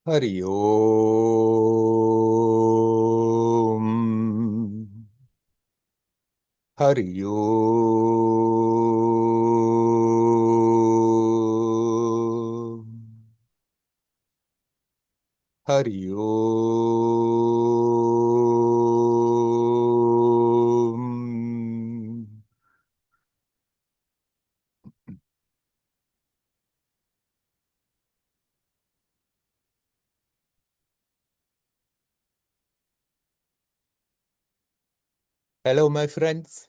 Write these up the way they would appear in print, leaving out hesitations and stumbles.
Hari Om. Hari Om. Hari Om. Hello, my friends.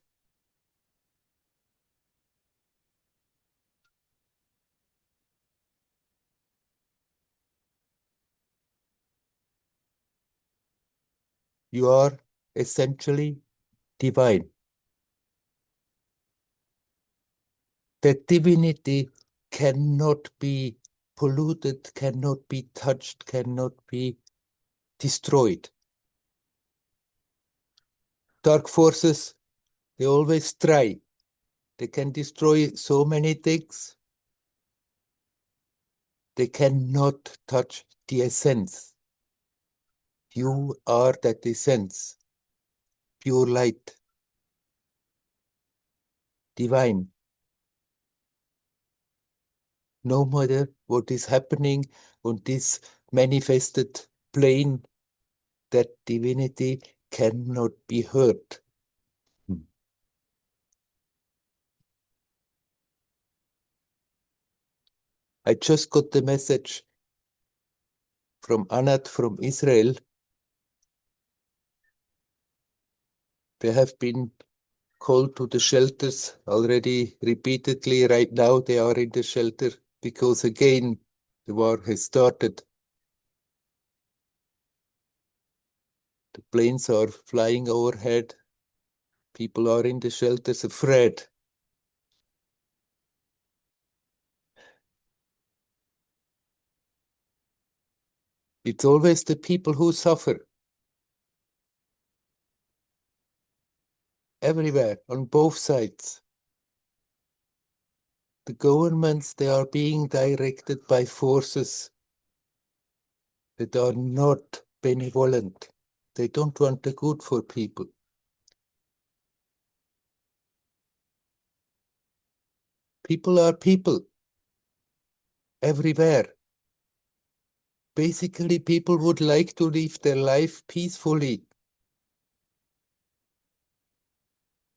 You are essentially divine. That divinity cannot be polluted, cannot be touched, cannot be destroyed. Dark forces, they always try. They can destroy so many things. They cannot touch the essence. You are that essence, pure light, divine. No matter what is happening on this manifested plane, that divinity cannot be hurt. I just got the message from Anat from Israel. They have been called to the shelters already repeatedly. Right now they are in the shelter because again the war has started. The planes are flying overhead. People are in the shelters afraid. It's always the people who suffer. Everywhere, on both sides. The governments, they are being directed by forces that are not benevolent. They don't want the good for people. People are people. Everywhere. Basically, people would like to live their life peacefully.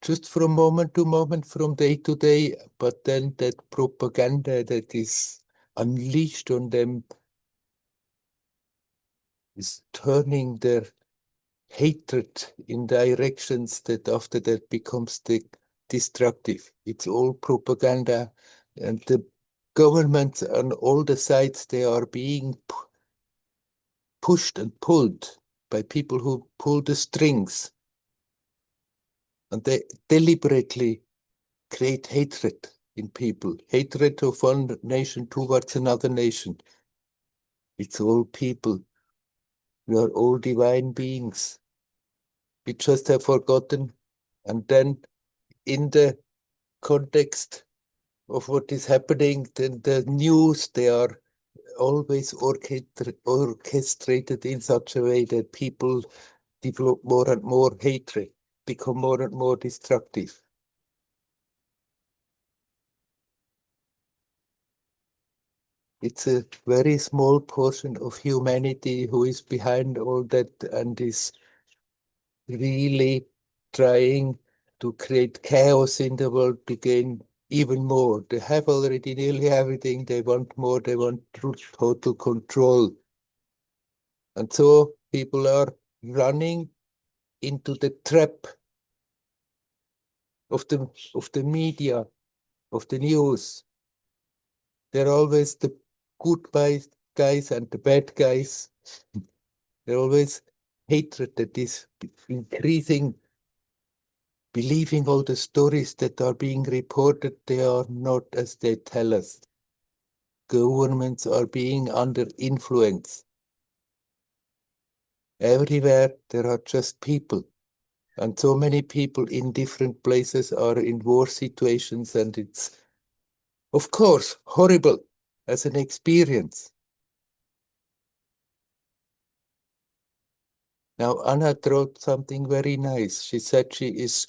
Just from moment to moment, from day to day, but then that propaganda that is unleashed on them is turning their hatred in directions that after that becomes destructive. It's all propaganda, and the governments on all the sides, they are being pushed and pulled by people who pull the strings, and they deliberately create hatred in people, hatred of one nation towards another nation. It's all people. We are all divine beings. We just have forgotten. And then in the context of what is happening, then the news, they are always orchestrated in such a way that people develop more and more hatred, become more and more destructive. It's a very small portion of humanity who is behind all that and is really trying to create chaos in the world to gain even more. They have already nearly everything. They want more. They want total control. And so people are running into the trap of the media, of the news. They're always the good guys and the bad guys. They're always hatred that is increasing, believing all the stories that are being reported, they are not as they tell us. Governments are being under influence. Everywhere there are just people. And so many people in different places are in war situations, and it's, of course, horrible as an experience. Now, Anna wrote something very nice. She said she is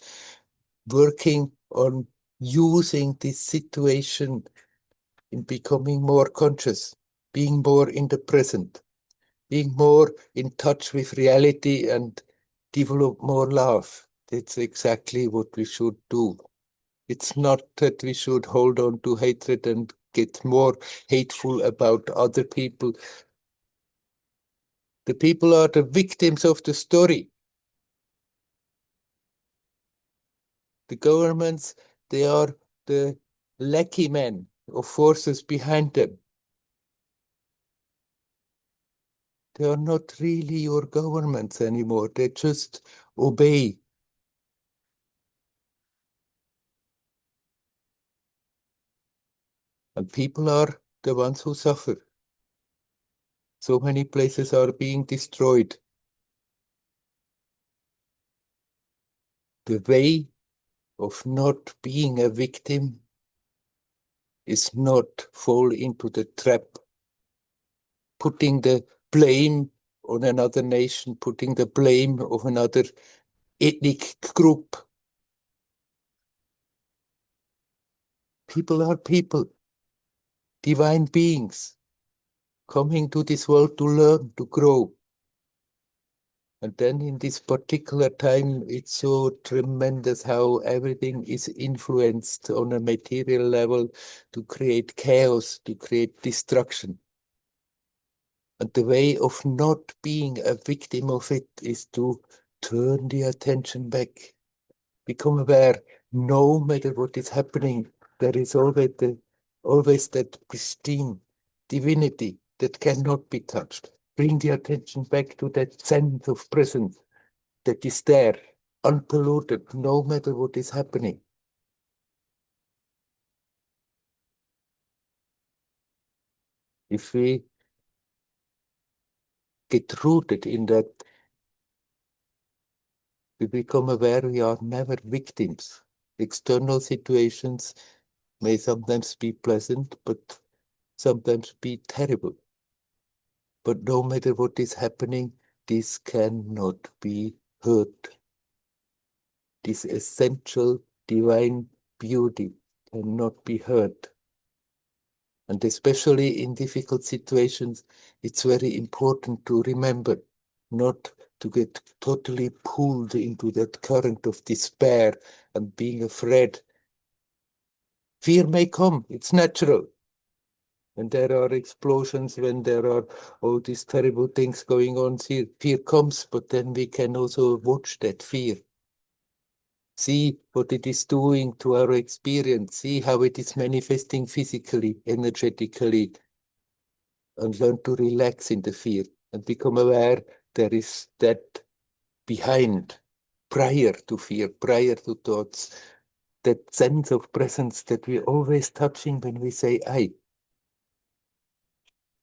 working on using this situation in becoming more conscious, being more in the present, being more in touch with reality and develop more love. That's exactly what we should do. It's not that we should hold on to hatred and get more hateful about other people. The people are the victims of the story. The governments, they are the lackey men of forces behind them. They are not really your governments anymore. They just obey. And people are the ones who suffer. So many places are being destroyed. The way of not being a victim is not fall into the trap, putting the blame on another nation, putting the blame of another ethnic group. People are people, divine beings, coming to this world to learn, to grow. And then in this particular time, it's so tremendous how everything is influenced on a material level to create chaos, to create destruction. And the way of not being a victim of it is to turn the attention back, become aware, no matter what is happening, there is always that pristine divinity that cannot be touched. Bring the attention back to that sense of presence that is there, unpolluted, no matter what is happening. If we get rooted in that, we become aware we are never victims. External situations may sometimes be pleasant, but sometimes be terrible. But no matter what is happening, this cannot be hurt. This essential divine beauty cannot be hurt. And especially in difficult situations, it's very important to remember not to get totally pulled into that current of despair and being afraid. Fear may come, it's natural. When there are explosions, when there are all these terrible things going on, fear comes, but then we can also watch that fear. See what it is doing to our experience, see how it is manifesting physically, energetically, and learn to relax in the fear and become aware there is that behind, prior to fear, prior to thoughts, that sense of presence that we're always touching when we say I,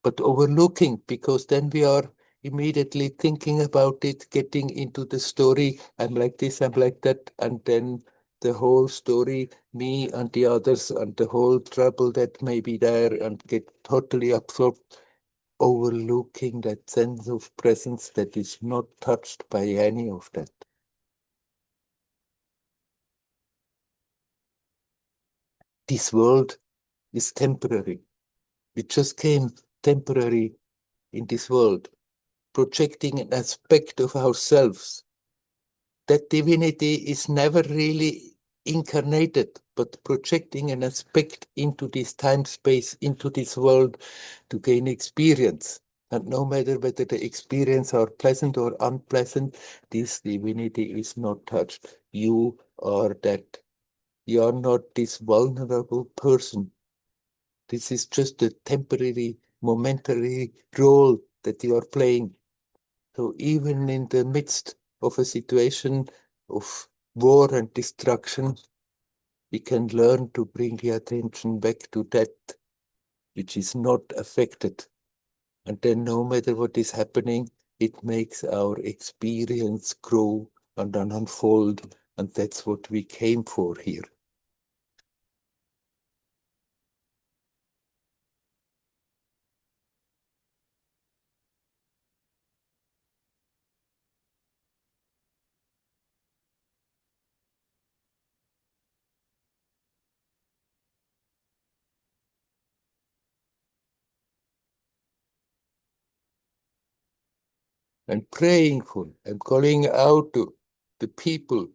but overlooking, because then we are immediately thinking about it, getting into the story. I'm like this, I'm like that. And then the whole story, me and the others, and the whole trouble that may be there, and get totally absorbed, overlooking that sense of presence that is not touched by any of that. This world is temporary. We just came temporary in this world, projecting an aspect of ourselves. That divinity is never really incarnated, but projecting an aspect into this time space, into this world to gain experience. And no matter whether the experience are pleasant or unpleasant, this divinity is not touched. You are that. You are not this vulnerable person. This is just a temporary, momentary role that you are playing. So even in the midst of a situation of war and destruction, we can learn to bring the attention back to that which is not affected. And then no matter what is happening, it makes our experience grow and then unfold. And that's what we came for here. and praying for and calling out to the people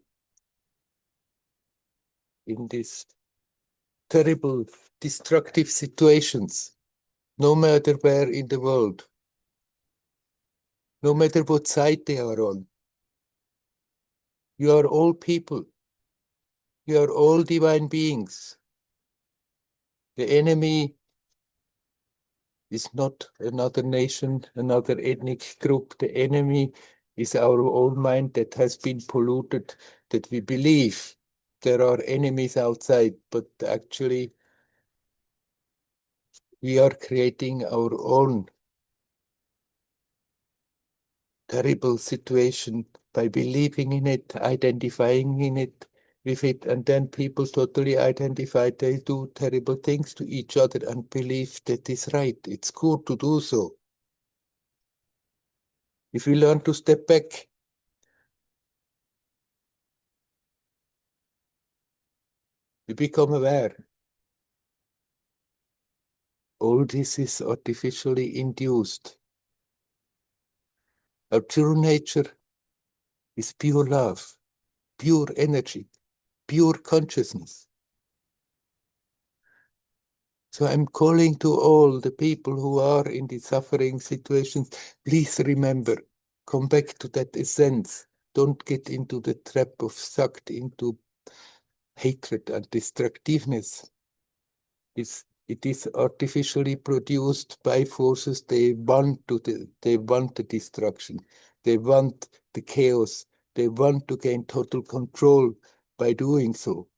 in these terrible, destructive situations, no matter where in the world, no matter what side they are on. You are all people. You are all divine beings. The enemy is not another nation, another ethnic group. The enemy is our own mind that has been polluted, that we believe there are enemies outside, but actually we are creating our own terrible situation by believing in it, identifying in it with it, and then people totally identify, they do terrible things to each other and believe that is right. It's good to do so. If we learn to step back, we become aware. All this is artificially induced. Our true nature is pure love, pure energy, pure consciousness. So I'm calling to all the people who are in the suffering situations, please remember, come back to that essence. Don't get into the trap of sucked into hatred and destructiveness. It is artificially produced by forces. They want the destruction. They want the chaos. They want to gain total control by doing so.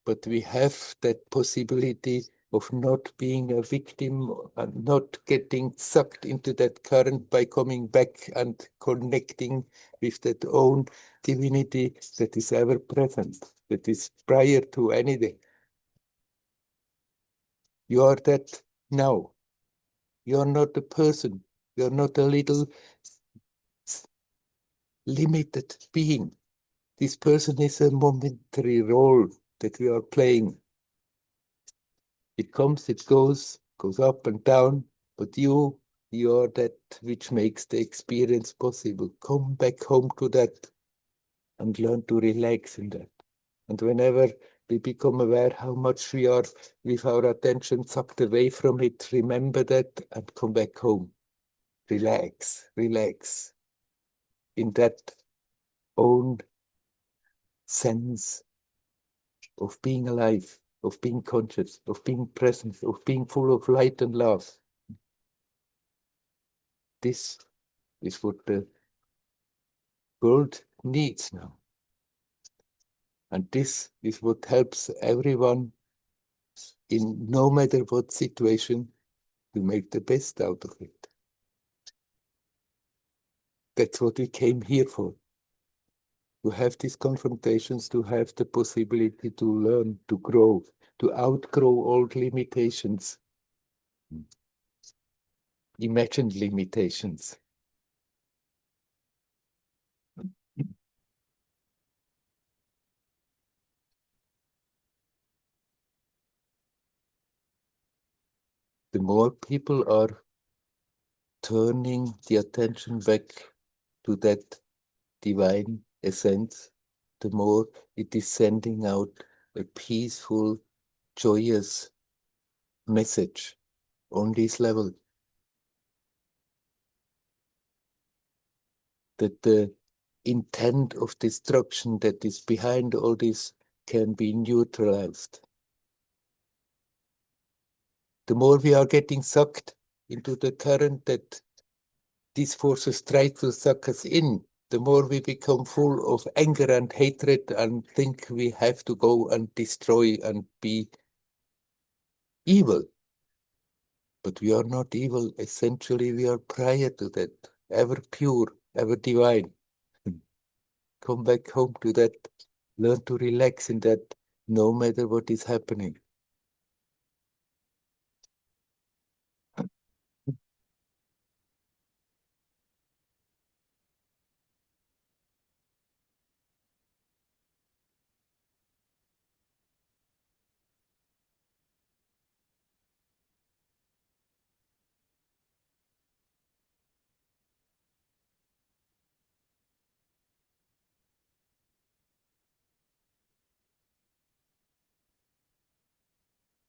But we have that possibility of not being a victim and not getting sucked into that current by coming back and connecting with that own divinity that is ever present, that is prior to anything. You are that now. You are not a person. You are not a little limited being. This person is a momentary role that we are playing. It comes, it goes up and down, but you are that which makes the experience possible. Come back home to that and learn to relax in that. And whenever we become aware how much we are with our attention sucked away from it, remember that and come back home. Relax, relax in that own sense of being alive, of being conscious, of being present, of being full of light and love. This is what the world needs now. And this is what helps everyone in no matter what situation to make the best out of it. That's what we came here for. To have these confrontations, to have the possibility to learn, to grow, to outgrow all limitations, imagined limitations. The more people are turning the attention back to that divine essence, the more it is sending out a peaceful, joyous message on this level. That the intent of destruction that is behind all this can be neutralized. The more we are getting sucked into the current that these forces try to suck us in, the more we become full of anger and hatred and think we have to go and destroy and be evil. But we are not evil. Essentially, we are prior to that, ever pure, ever divine. Come back home to that. Learn to relax in that, no matter what is happening.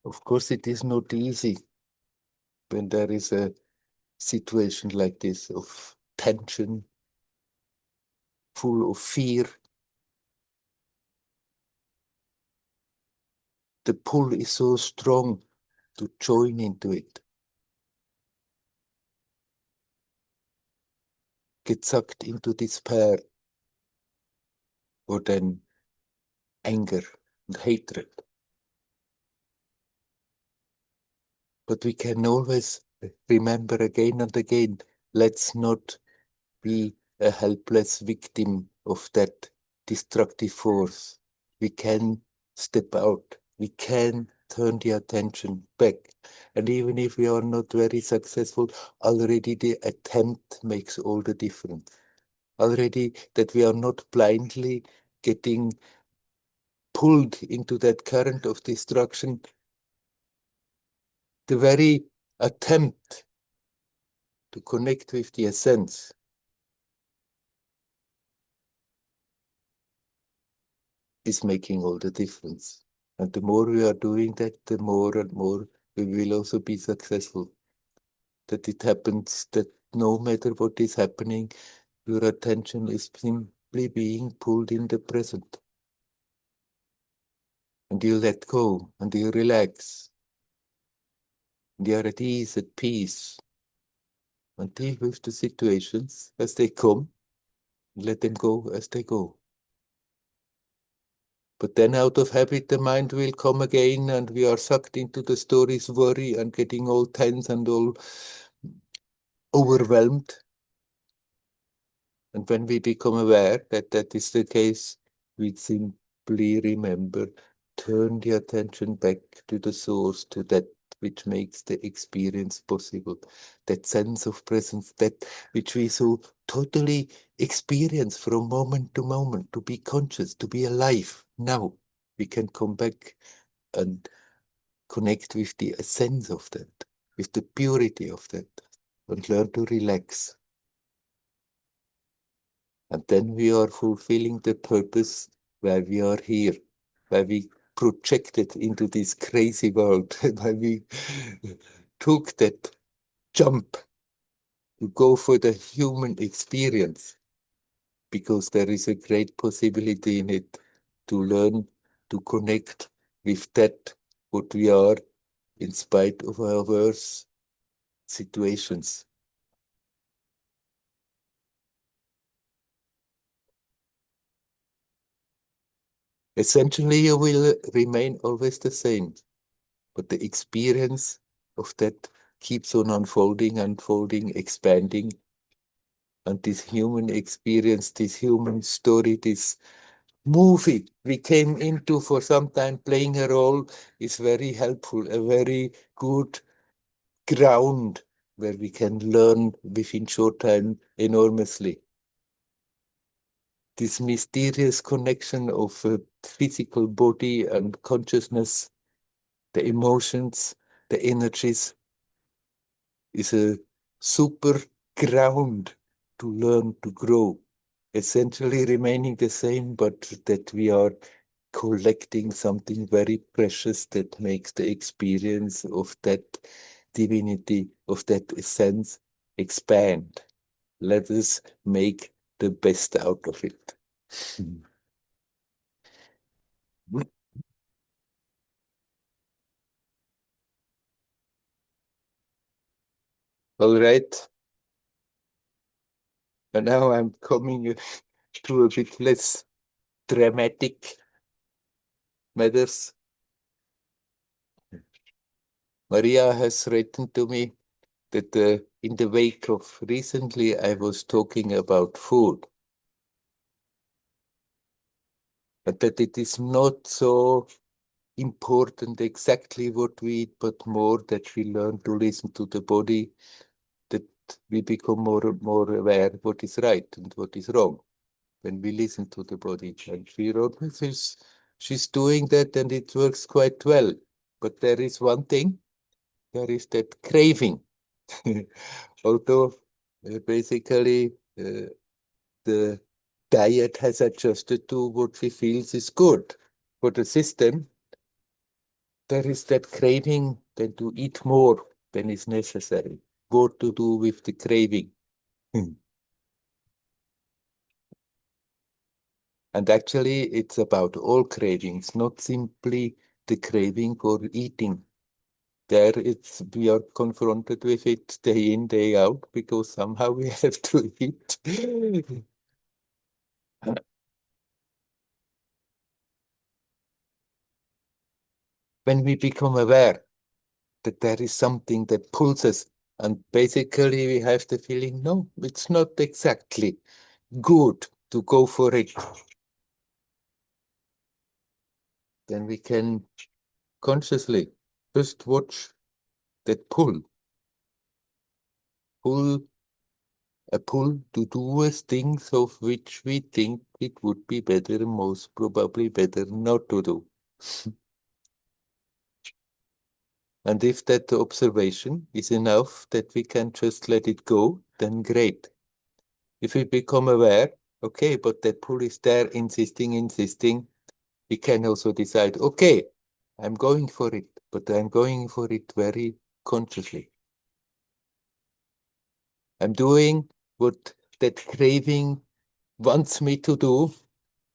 Of course, it is not easy when there is a situation like this of tension, full of fear. The pull is so strong to join into it. Get sucked into despair or then anger and hatred. But we can always remember again and again, let's not be a helpless victim of that destructive force. We can step out. We can turn the attention back. And even if we are not very successful, already the attempt makes all the difference. Already that we are not blindly getting pulled into that current of destruction. The very attempt to connect with the essence is making all the difference. And the more we are doing that, the more and more we will also be successful. That it happens that no matter what is happening, your attention is simply being pulled in the present. And you let go and you relax. And you are at ease, at peace. And deal with the situations as they come. Let them go as they go. But then out of habit, the mind will come again and we are sucked into the stories, worry and getting all tense and all overwhelmed. And when we become aware that that is the case, we simply remember, turn the attention back to the source, to that which makes the experience possible, that sense of presence, that which we so totally experience from moment to moment, to be conscious, to be alive. Now we can come back and connect with the essence of that, with the purity of that, and learn to relax. And then we are fulfilling the purpose why we are here, why we projected into this crazy world, why we took that jump to go for the human experience, because there is a great possibility in it to learn to connect with that what we are in spite of our worst situations. Essentially, you will remain always the same, but the experience of that keeps on unfolding, unfolding, expanding. And this human experience, this human story, this movie we came into for some time playing a role is very helpful, a very good ground where we can learn within short time enormously. This mysterious connection of a physical body and consciousness, the emotions, the energies, is a super ground to learn to grow, essentially remaining the same, but that we are collecting something very precious that makes the experience of that divinity, of that essence, expand. Let us make the best out of it. All right. And now I'm coming to a bit less dramatic matters. Maria has written to me that in the wake of recently, I was talking about food, but that it is not so important exactly what we eat, but more that we learn to listen to the body, that we become more aware what is right and what is wrong when we listen to the body. And she wrote me, she's doing that and it works quite well. But there is one thing, there is that craving. Although basically the diet has adjusted to what she feels is good for the system, there is that craving then to eat more than is necessary. What to do with the craving? And actually, it's about all cravings, not simply the craving for eating. There, we are confronted with it day in, day out, because somehow we have to eat. When we become aware that there is something that pulls us, and basically we have the feeling, no, it's not exactly good to go for it, then we can consciously just watch that pull, a pull to do things of which we think it would be better, most probably better not to do. And if that observation is enough that we can just let it go, then great. If we become aware, okay, but that pull is there, insisting, we can also decide, okay, I'm going for it, but I'm going for it very consciously. I'm doing what that craving wants me to do,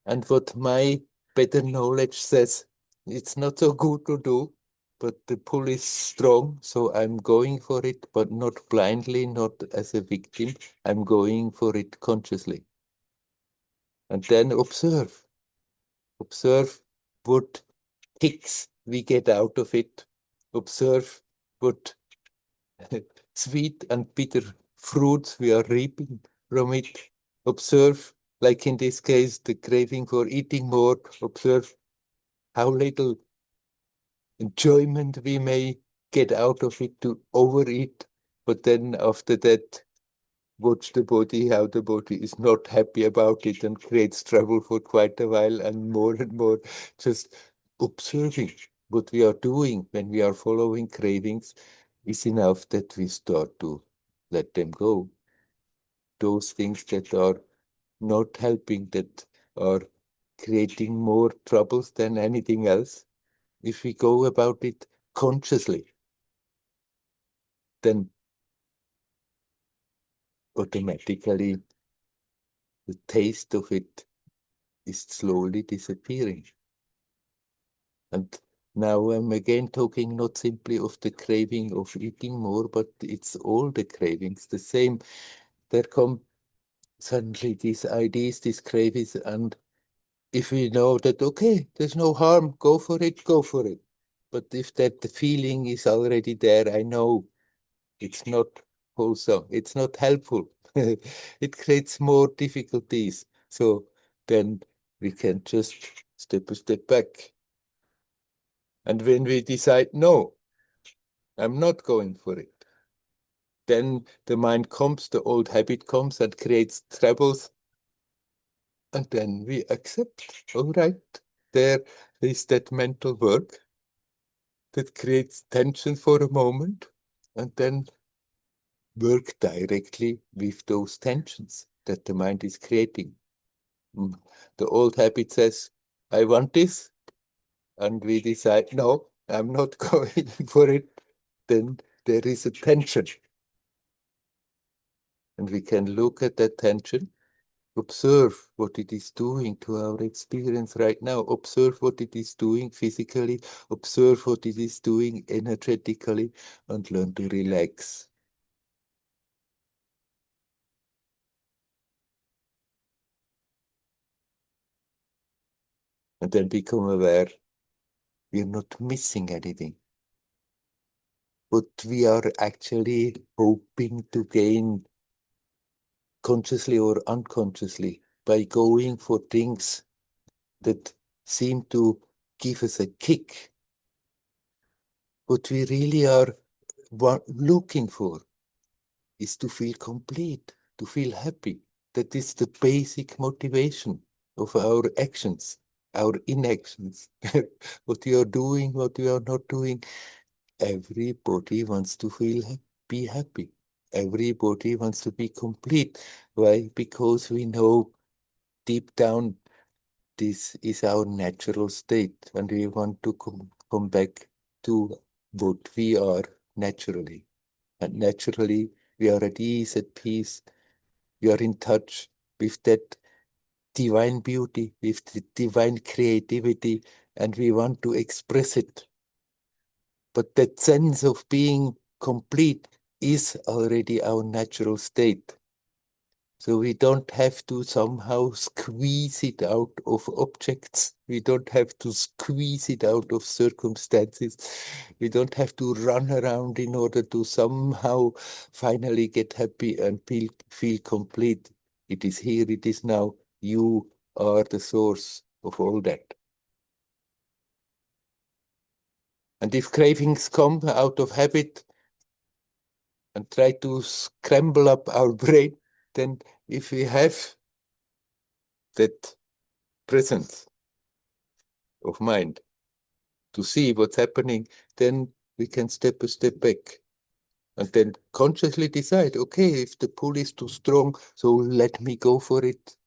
and what my better knowledge says it's not so good to do, but the pull is strong, so I'm going for it, but not blindly, not as a victim. I'm going for it consciously. And then observe what kicks we get out of it. Observe what sweet and bitter fruits we are reaping from it. Observe, like in this case, the craving for eating more. Observe how little enjoyment we may get out of it to overeat. But then after that, watch the body, how the body is not happy about it and creates trouble for quite a while, and more just observing what we are doing when we are following cravings is enough that we start to let them go. Those things that are not helping, that are creating more troubles than anything else, if we go about it consciously, then automatically the taste of it is slowly disappearing. And now I'm again talking not simply of the craving of eating more, but it's all the cravings the same. There come suddenly these ideas, these cravings, and if we know that, okay, there's no harm, go for it, go for it. But if that the feeling is already there, I know it's not wholesome, it's not helpful. It creates more difficulties. So then we can just step a step back. And when we decide, no, I'm not going for it, then the mind comes, the old habit comes and creates troubles. And then we accept, all right, there is that mental work that creates tension for a moment, and then work directly with those tensions that the mind is creating. The old habit says, I want this, and we decide, no, I'm not going for it. Then there is a tension. And we can look at that tension, observe what it is doing to our experience right now, observe what it is doing physically, observe what it is doing energetically, and learn to relax. And then become aware we're not missing anything. What we are actually hoping to gain consciously or unconsciously by going for things that seem to give us a kick. What we really are looking for is to feel complete, to feel happy. That is the basic motivation of our actions, our inactions. What you are doing, what you are not doing. Everybody wants to be happy. Everybody wants to be complete. Why? Because we know deep down this is our natural state, and we want to come back to what we are naturally. And naturally, we are at ease, at peace. We are in touch with that divine beauty, with the divine creativity, and we want to express it. But that sense of being complete is already our natural state. So we don't have to somehow squeeze it out of objects. We don't have to squeeze it out of circumstances. We don't have to run around in order to somehow finally get happy and feel complete. It is here, it is now. You are the source of all that. And if cravings come out of habit and try to scramble up our brain, then if we have that presence of mind to see what's happening, then we can step a step back and then consciously decide, okay, if the pull is too strong, so let me go for it.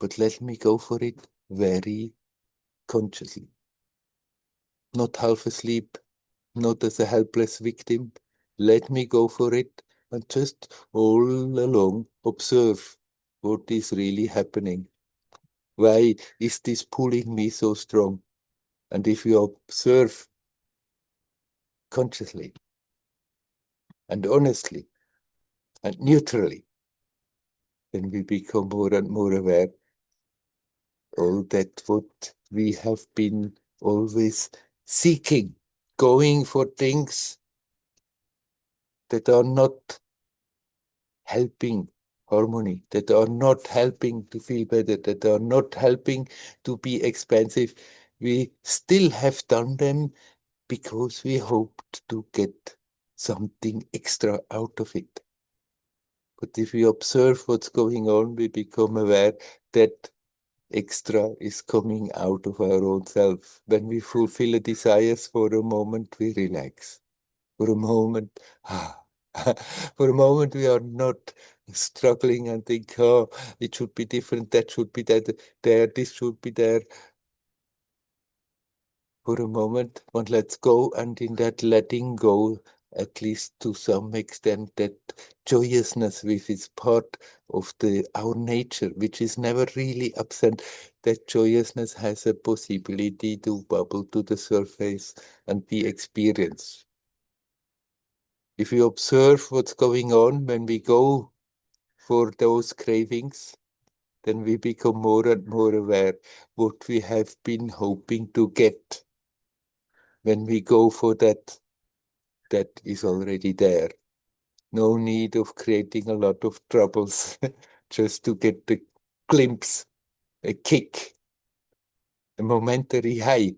But let me go for it very consciously. Not half asleep, not as a helpless victim. Let me go for it and just all along observe what is really happening. Why is this pulling me so strong? And if you observe consciously and honestly and neutrally, then we become more and more aware all that what we have been always seeking, going for things that are not helping harmony, that are not helping to feel better, that are not helping to be expansive. We still have done them because we hoped to get something extra out of it. But if we observe what's going on, we become aware that extra is coming out of our own self. When we fulfill the desires for a moment, we relax. For a moment, for a moment, we are not struggling and think, oh, it should be different, that should be that, there, this should be there. For a moment, one lets go, and in that letting go, at least to some extent, that joyousness which is part of our nature, which is never really absent, that joyousness has a possibility to bubble to the surface and be experienced. If we observe what's going on when we go for those cravings, then we become more and more aware what we have been hoping to get. When we go for that, that is already there. No need of creating a lot of troubles just to get the glimpse, a kick, a momentary high.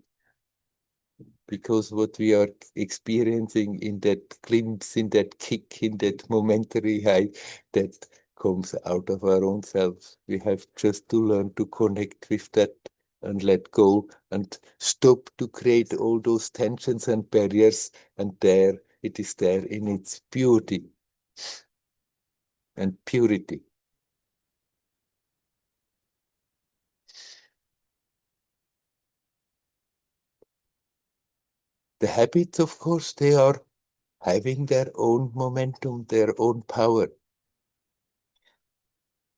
Because what we are experiencing in that glimpse, in that kick, in that momentary high, that comes out of our own selves. We have just to learn to connect with that and let go and stop to create all those tensions and barriers. And there, it is there in its beauty and purity. The habits, of course, they are having their own momentum, their own power.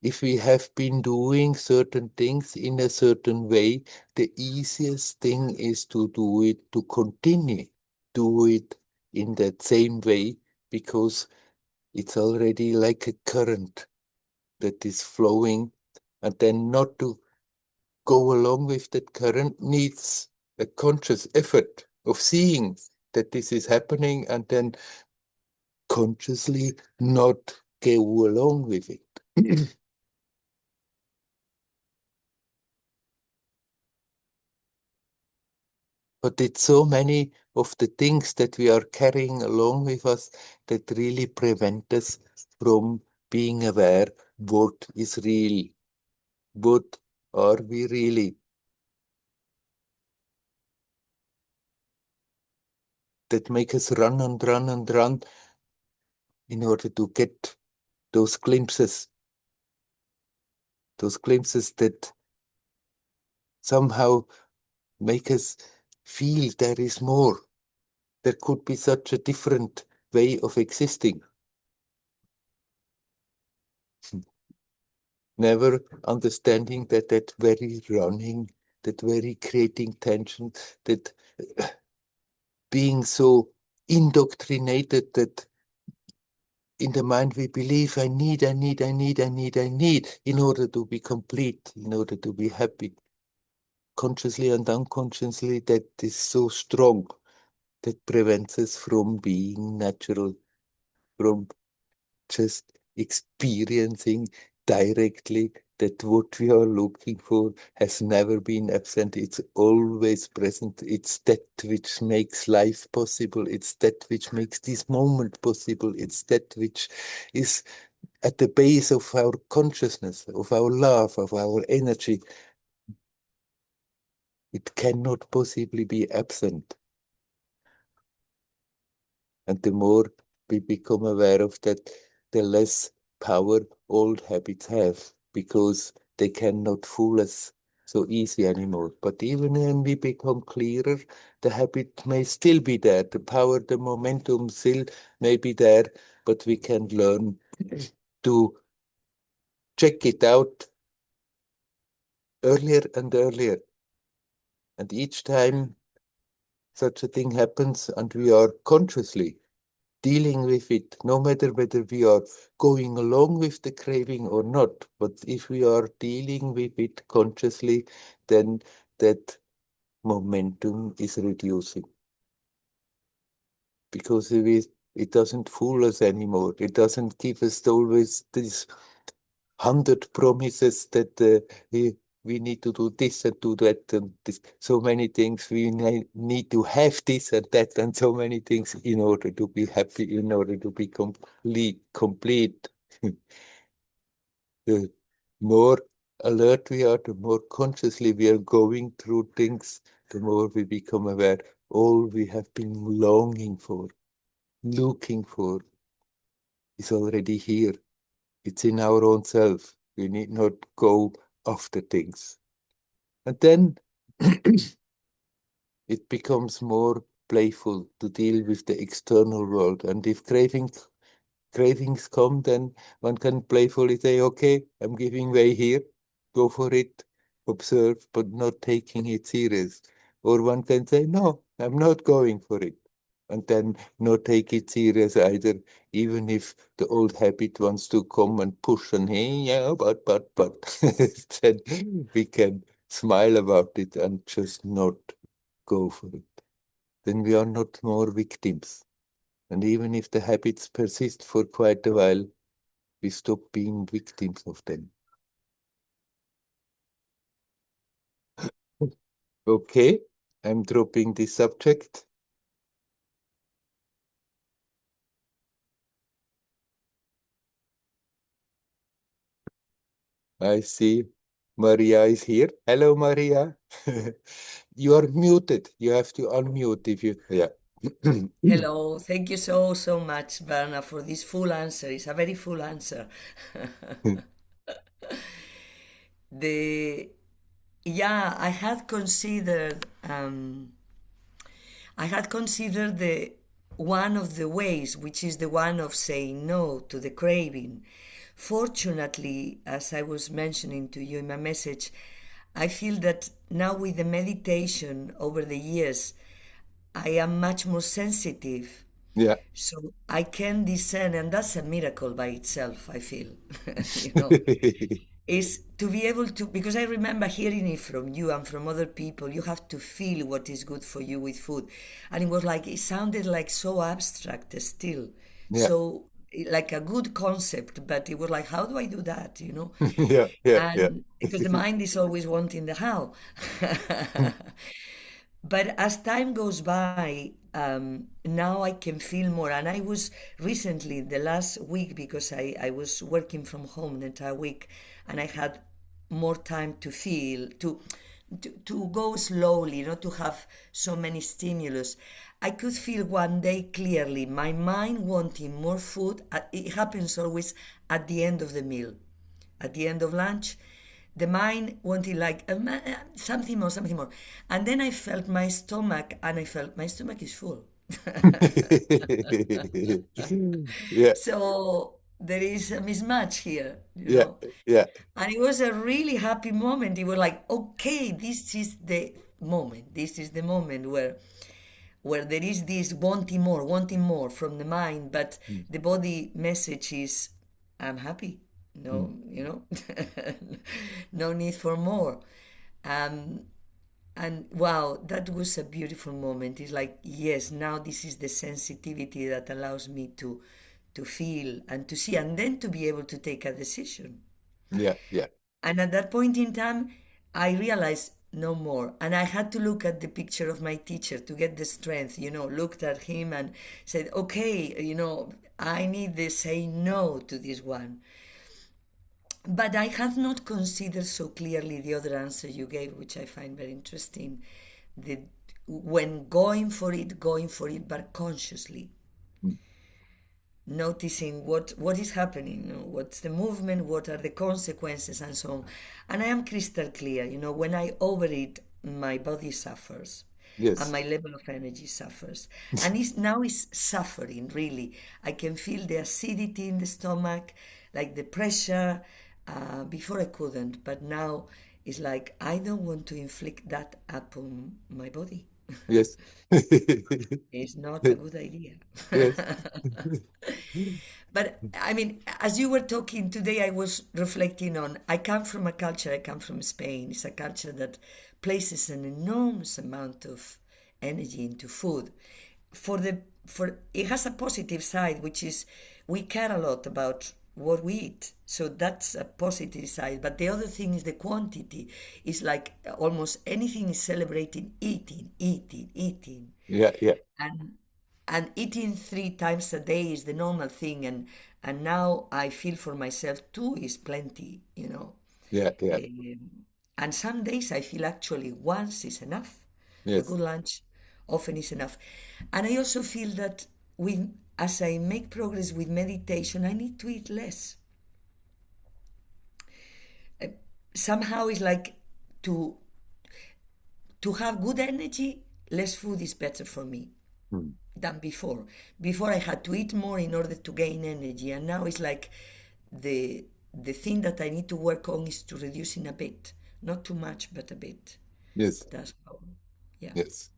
If we have been doing certain things in a certain way, the easiest thing is to do it, to continue, do it in that same way, because it's already like a current that is flowing, and then not to go along with that current needs a conscious effort of seeing that this is happening and then consciously not go along with it. But it's so many of the things that we are carrying along with us that really prevent us from being aware what is real, what are we really, that make us run and run and run in order to get those glimpses that somehow make us feel there is more. there could be such a different way of existing. Never understanding that that very running, that very creating tension, that being so indoctrinated that in the mind we believe I need in order to be complete, in order to be happy. Consciously and unconsciously, that is so strong that prevents us from being natural, from just experiencing directly that what we are looking for has never been absent. It's always present. It's that which makes life possible. It's that which makes this moment possible. It's that which is at the base of our consciousness, of our love, of our energy. It cannot possibly be absent. And the more we become aware of that, the less power old habits have, because they cannot fool us so easy anymore. But even when we become clearer, the habit may still be there. The power, the momentum still may be there, but we can learn to check it out earlier and earlier. And each time such a thing happens and we are consciously dealing with it, no matter whether we are going along with the craving or not, but if we are dealing with it consciously, then that momentum is reducing. Because it doesn't fool us anymore. It doesn't give us always these 100 promises that we need to do this and do that and this. So many things we need to have this and that and so many things in order to be happy, in order to be complete. The more alert we are, the more consciously we are going through things, the more we become aware all we have been longing for, looking for, is already here. It's in our own self. We need not go after things. And then it becomes more playful to deal with the external world. And if cravings come, then one can playfully say, okay, I'm giving way here, go for it, observe, but not taking it serious. Or one can say, no, I'm not going for it. And then not take it serious either, even if the old habit wants to come and push and hey, yeah, but then we can smile about it and just not go for it. Then we are not more victims. And even if the habits persist for quite a while, we stop being victims of them. Okay, I'm dropping this subject. I see Maria is here. Hello, Maria. You are muted. You have to unmute if you, yeah. Hello, thank you so much, Werner, for this full answer. It's a very full answer. the yeah, I had considered the one of the ways, which is the one of saying no to the craving. Fortunately, as I was mentioning to you in my message, I feel that now with the meditation over the years, I am much more sensitive, Yeah. so I can discern, and that's a miracle by itself, I feel. you know, is to be able to, because I remember hearing it from you and from other people, you have to feel what is good for you with food. And it was like, it sounded like so abstract still. Yeah. So, like a good concept, but it was like, how do I do that, Yeah, yeah, yeah. And because the mind is always wanting the how. But as time goes by, now I can feel more. And I was recently, the last week, because I was working from home the entire week, and I had more time to feel, to go slowly, not to have so many stimulus. I could feel one day clearly my mind wanting more food. It happens always at the end of the meal, at the end of lunch, the mind wanted like something more, something more. And then I felt my stomach, and I felt my stomach is full. Yeah, So there is a mismatch here, you yeah, know. yeah. And it was a really happy moment. It was like, okay, this is the moment. This is the moment where there is this wanting more from the mind, but Mm, the body message is, I'm happy. mm. No, no need for more. Um, and wow, that was a beautiful moment. It's like, yes, now this is the sensitivity that allows me to feel and to see, and then to be able to take a decision. Yeah, yeah. And at that point in time, I realized no more. And I had to look at the picture of my teacher to get the strength, looked at him and said, okay, I need to say no to this one. But I have not considered so clearly the other answer you gave, which I find very interesting. The, when going for it, but consciously Mm. noticing what is happening, what's the movement, what are the consequences, and so on. And I am crystal clear, when I overeat, my body suffers and Yes, my level of energy suffers. And it's suffering, really. I can feel the acidity in the stomach, like the pressure. Before I couldn't, but now it's like I don't want to inflict that upon my body. yes. It's not a good idea. Yes. But I mean, as you were talking today, I was reflecting on, I come from Spain. It's a culture that places an enormous amount of energy into food. For it has a positive side, which is we care a lot about what we eat. So that's a positive side. But the other thing is the quantity. It's like almost anything is celebrating eating, eating, eating, Yeah, yeah, and eating 3 times a day is the normal thing, and now I feel for myself two is plenty. yeah, yeah. Um, and some days I feel actually once is enough. A Yes. good lunch often is enough. And I also feel that with as I make progress with meditation, I need to eat less. Somehow it's like to have good energy, less food is better for me Mm. than before. Before I had to eat more in order to gain energy, and now it's like the thing that I need to work on is to reducing a bit, not too much, but a bit. Yes, That's how, yeah, yes.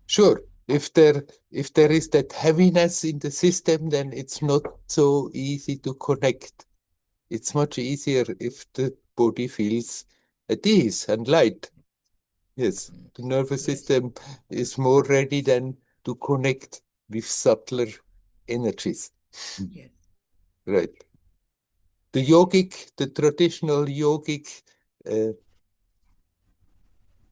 Sure. If there is that heaviness in the system, then it's not so easy to connect. It's much easier if the body feels at ease and light. Yes, the nervous yes, system is more ready than to connect with subtler energies. yes, Right. The traditional yogic uh,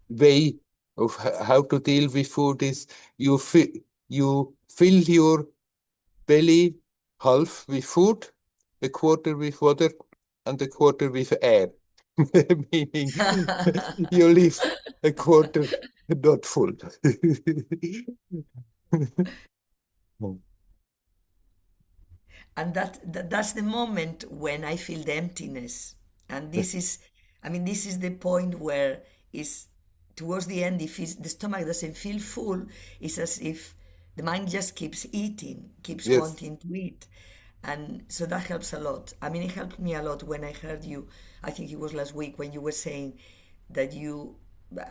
way of how to deal with food is you fill your belly half with food, a quarter with water, and a quarter with air. Meaning you leave a quarter not full. and that's the moment when I feel the emptiness. And this is, I mean, this is the point where is towards the end, if the stomach doesn't feel full, it's as if the mind just keeps eating, keeps Yes. wanting to eat. And so that helps a lot. I mean, it helped me a lot when I heard you, I think it was last week, when you were saying that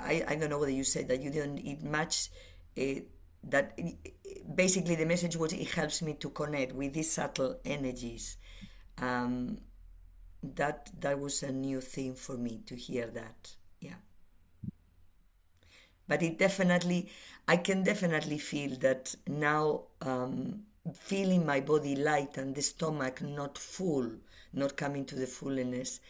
I don't know whether you said that you didn't eat much, uh, that basically the message was it helps me to connect with these subtle energies. Um, that was a new thing for me to hear that. Yeah. But I can definitely feel that now, feeling my body light and the stomach not full, not coming to the fullness,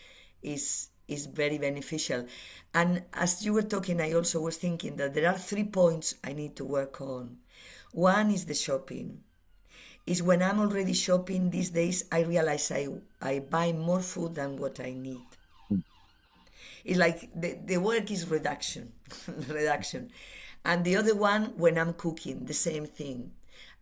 is very beneficial. And as you were talking, I also was thinking that there are 3 points I need to work on. One is the shopping. Is when I'm already shopping these days, I realize I buy more food than what I need. It's like the work is reduction, reduction. And the other one, when I'm cooking, the same thing.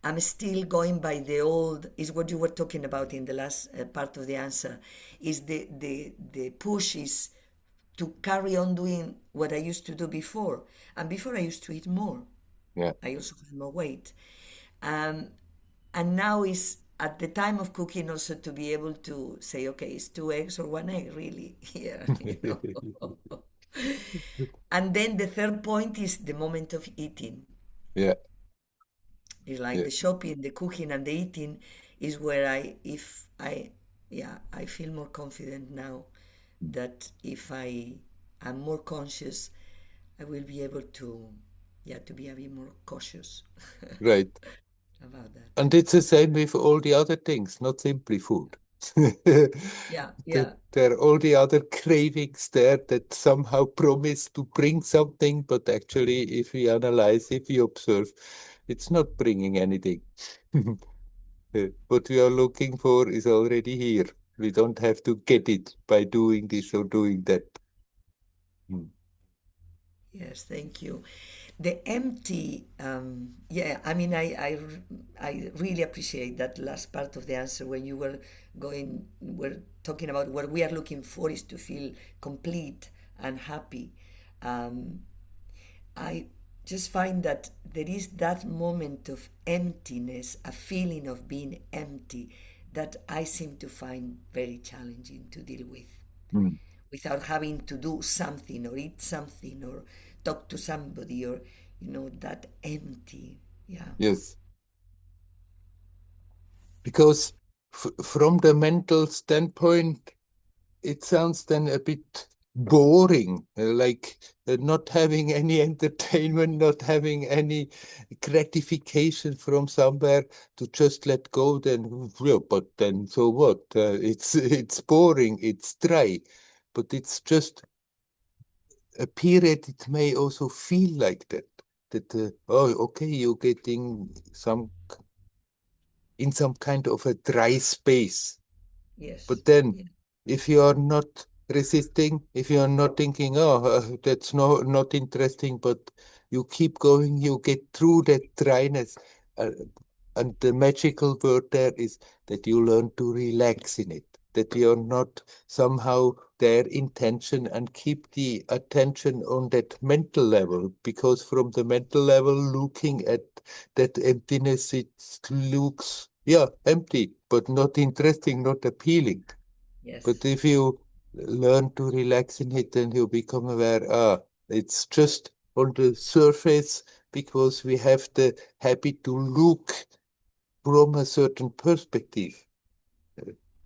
I'm still going by the old, is what you were talking about in the last part of the answer, is the push is to carry on doing what I used to do before. And before I used to eat more. Yeah. I also had more weight. Um, and now is at the time of cooking also to be able to say, okay, it's two eggs or one egg, really. Yeah, you know. And then the third point is the moment of eating. Yeah. It's like Yeah. the shopping, the cooking, and the eating is where if I, yeah, I feel more confident now that if I am more conscious, I will be able to, yeah, to be a bit more cautious Right. about that. And it's the same with all the other things, not simply food. Yeah, That yeah, there are all the other cravings there that somehow promise to bring something, but actually, if we analyze, if we observe, it's not bringing anything. What we are looking for is already here. We don't have to get it by doing this or doing that. Hmm. yes, thank you. The empty, yeah, I mean, I really appreciate that last part of the answer when you were talking about what we are looking for is to feel complete and happy. Um, I just find that there is that moment of emptiness, a feeling of being empty, that I seem to find very challenging to deal with Hmm. without having to do something or eat something or talk to somebody or, that empty. Yeah. Yes, because from the mental standpoint, it sounds then a bit boring, like not having any entertainment, not having any gratification from somewhere to just let go. Then, yeah, but then so what? It's boring, it's dry, but it's just a period. It may also feel like that. That oh, okay, you're getting in some kind of a dry space. Yes. But then, Yeah. if you are not resisting, if you are not thinking, oh, that's not interesting, but you keep going, you get through that dryness. Uh, and the magical word there is that you learn to relax in it, that you're not somehow there in tension and keep the attention on that mental level, because from the mental level, looking at that emptiness, it looks, yeah, empty, but not interesting, not appealing. But Yes. if you learn to relax in it, then you become aware, it's just on the surface because we have the habit to look from a certain perspective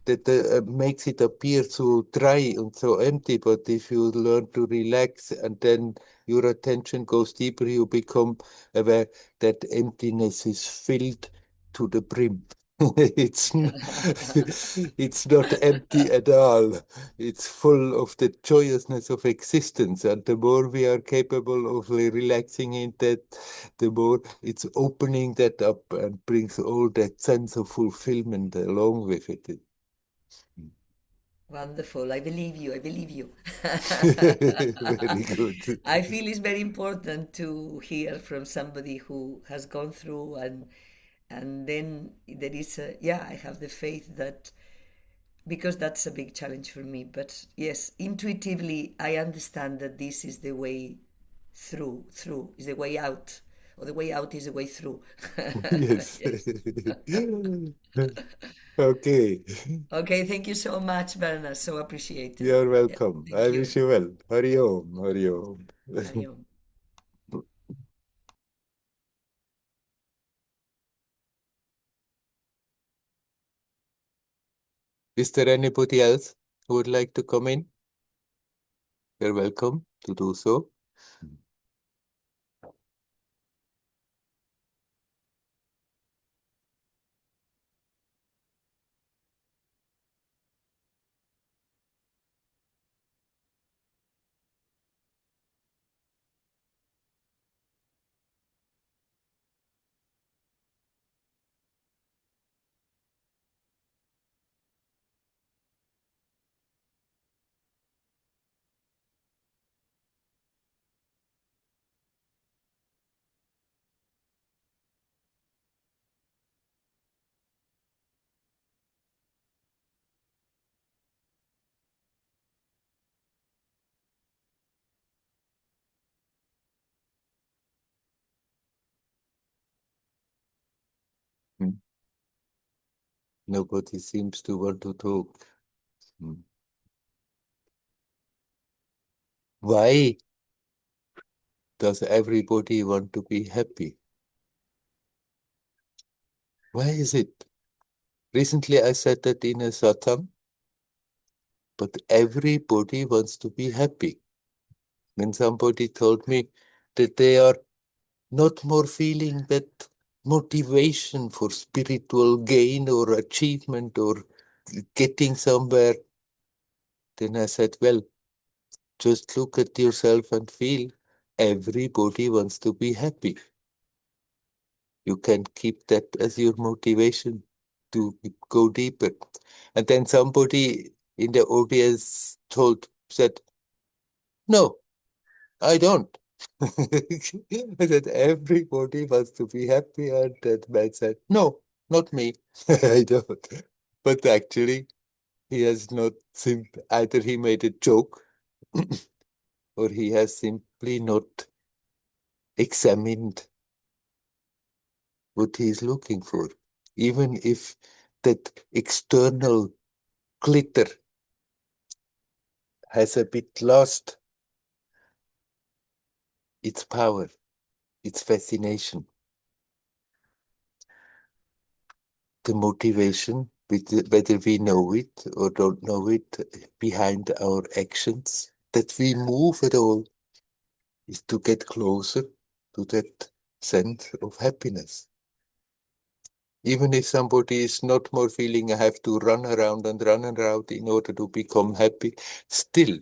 that makes it appear so dry and so empty. But if you learn to relax and then your attention goes deeper, you become aware that emptiness is filled to the brim. It's not empty at all. It's full of the joyousness of existence. And the more we are capable of relaxing in that, the more it's opening that up and brings all that sense of fulfillment along with it. Wonderful. I believe you. I believe you. Very good. I feel it's very important to hear from somebody who has gone through and then there is a, yeah, I have the faith that because that's a big challenge for me. But yes, intuitively, I understand that this is the way through is the way out, or the way out is the way through. Yes. Yes. Okay. Okay, thank you so much, Werner. So appreciated. You're Yeah, welcome. I thank wish you. you well. Hari Om. Hari Om. Ariom. Is there anybody else who would like to come in? You're welcome to do so. Hmm. Nobody seems to want to talk. Hmm. Why does everybody want to be happy? Why is it? Recently I said that in a satsang, but everybody wants to be happy. When somebody told me that they are not more feeling that motivation for spiritual gain or achievement or getting somewhere, then I said, well, just look at yourself and feel everybody wants to be happy. You can keep that as your motivation to go deeper. And then somebody in the audience said, no, I don't. I said, everybody wants to be happy. And that man said, no, not me. I don't. But actually, he has not either he made a joke or he has simply not examined what he is looking for. Even if that external glitter has a bit lost its power, its fascination, the motivation, whether we know it or don't know it, behind our actions, that we move at all, is to get closer to that sense of happiness. Even if somebody is not more feeling I have to run around and run around in order to become happy, still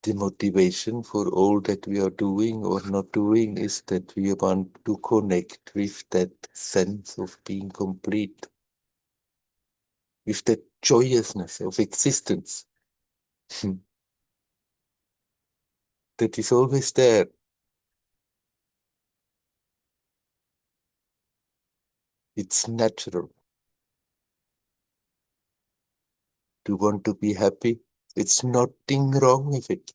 the motivation for all that we are doing or not doing is that we want to connect with that sense of being complete, with that joyousness of existence that is always there. It's natural to want to be happy. It's nothing wrong with it.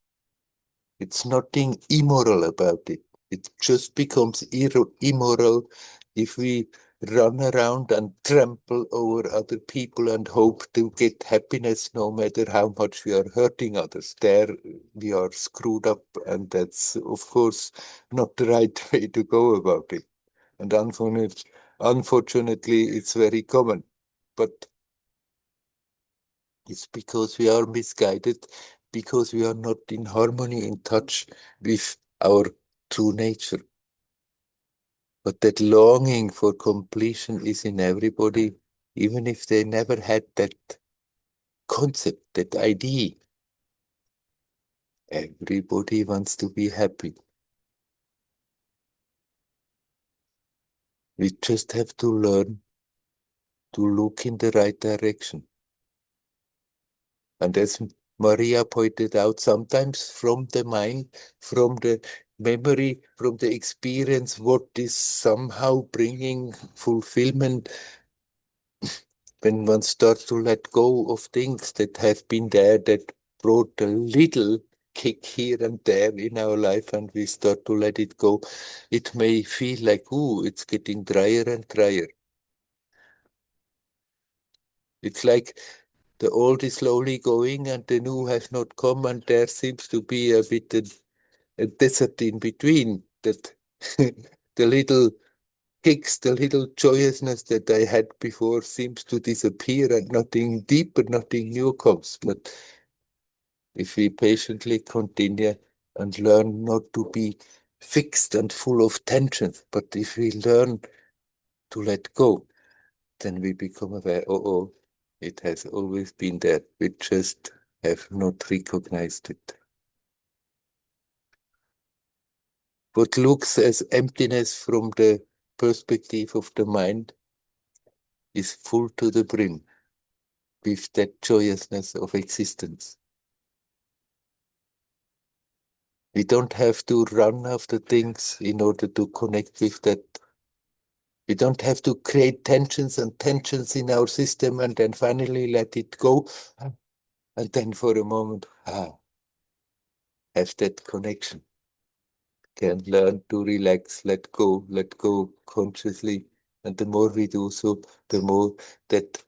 It's nothing immoral about it. It just becomes immoral if we run around and trample over other people and hope to get happiness no matter how much we are hurting others. There we are screwed up, and that's, of course, not the right way to go about it. And unfortunately, it's very common. But it's because we are misguided, because we are not in harmony, in touch with our true nature. But that longing for completion is in everybody, even if they never had that concept, that idea. Everybody wants to be happy. We just have to learn to look in the right direction. And as Maria pointed out, sometimes from the mind, from the memory, from the experience, what is somehow bringing fulfillment, when one starts to let go of things that have been there, that brought a little kick here and there in our life, and we start to let it go, it may feel like, ooh, it's getting drier and drier. It's like the old is slowly going and the new has not come, and there seems to be a bit a desert in between, that the little kicks, the little joyousness that I had before seems to disappear and nothing deeper, nothing new comes. But if we patiently continue and learn not to be fixed and full of tensions, but if we learn to let go, then we become aware, oh, it has always been there. We just have not recognized it. What looks as emptiness from the perspective of the mind is full to the brim with that joyousness of existence. We don't have to run after things in order to connect with that. We don't have to create tensions and tensions in our system and then finally let it go. And then for a moment, have that connection. Can learn to relax, let go consciously, And the more we do so, the more that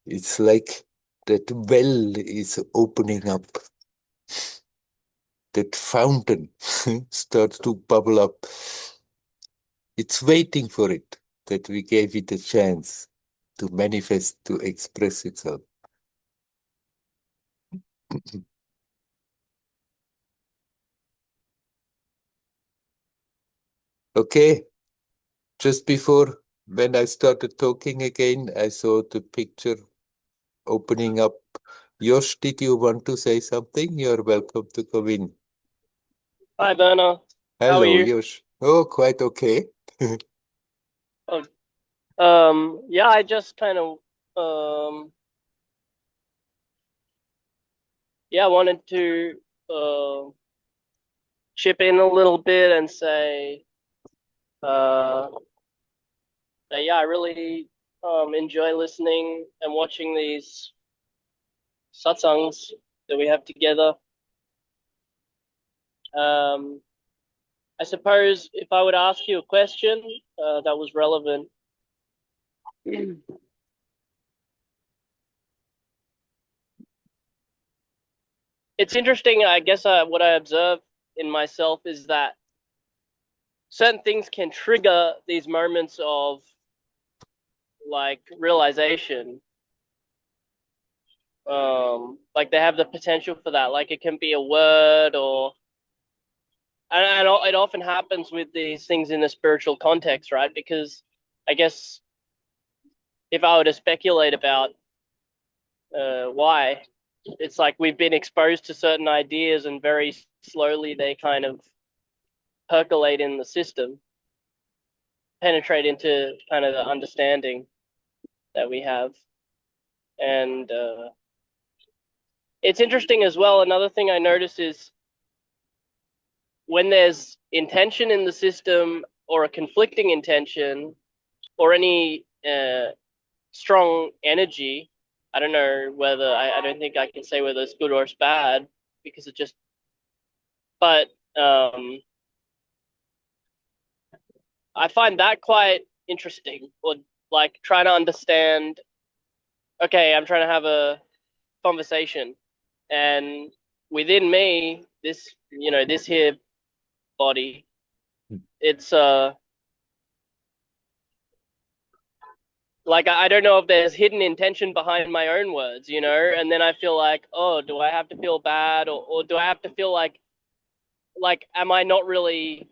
it's like that well is opening up, that fountain starts to bubble up. It's waiting for it, that we gave it a chance to manifest, to express itself. Okay, just before when I started talking again, I saw the picture opening up. Josh, did you want to say something? You're welcome to come in. Hi, Werner. How are Hello, you? Josh. Oh, quite okay. Oh, yeah, I just kind of, yeah, wanted to chip in a little bit and say, uh, that, yeah, I really enjoy listening and watching these satsangs that we have together. Um, I suppose if I would ask you a question that was relevant, it's interesting. I guess what I observe in myself is that certain things can trigger these moments of like realization. Like they have the potential for that. Like it can be a word, or and it often happens with these things in a spiritual context, right? Because I guess if I were to speculate about why, it's like we've been exposed to certain ideas, and very slowly they kind of percolate in the system, penetrate into kind of the understanding that we have, and it's interesting as well. Another thing I notice is when there's intention in the system, or a conflicting intention, or any strong energy, I don't know whether, I don't think I can say whether it's good or it's bad, because it just, but I find that quite interesting, or like trying to understand, okay, I'm trying to have a conversation, and within me, this, this here body, it's like I don't know if there's hidden intention behind my own words, and then I feel like, oh, do I have to feel bad, or do I have to feel like am I not really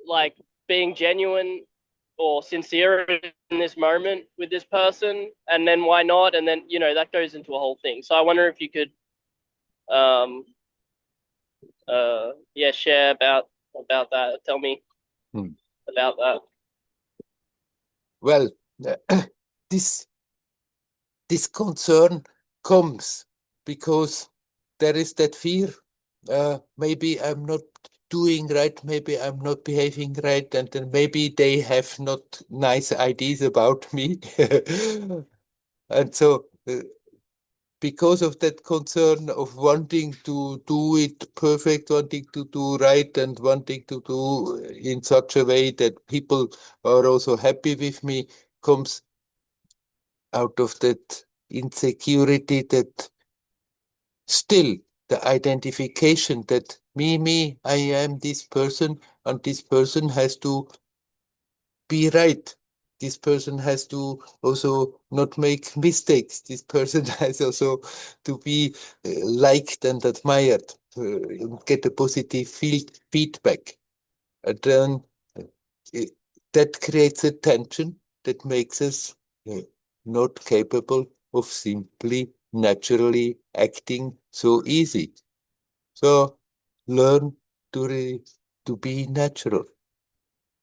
like being genuine or sincere in this moment with this person, and then why not, and then that goes into a whole thing. So I wonder if you could um yeah, share about that, tell me Hmm. about that. Well, this this concern comes because there is that fear. Maybe I'm not doing right, maybe I'm not behaving right, and then maybe they have not nice ideas about me. And so, because of that concern of wanting to do it perfect, wanting to do right, and wanting to do in such a way that people are also happy with me, comes out of that insecurity, that still the identification that me, I am this person, and this person has to be right. This person has to also not make mistakes. This person has also to be liked and admired, get a positive feedback. And then it, that creates a tension that makes us uh, not capable of simply naturally acting so easy. So learn to be natural.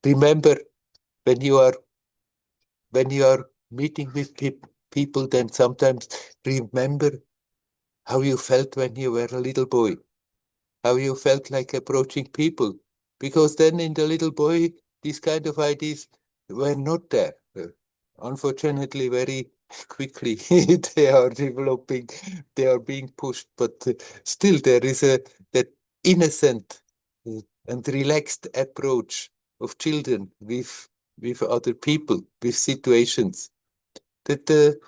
Remember, when you are when you are meeting with people, then sometimes remember how you felt when you were a little boy, how you felt like approaching people, because then in the little boy, these kind of ideas were not there. Unfortunately, very quickly they are developing, they are being pushed, but still there is a that innocent and relaxed approach of children with with other people, with situations. That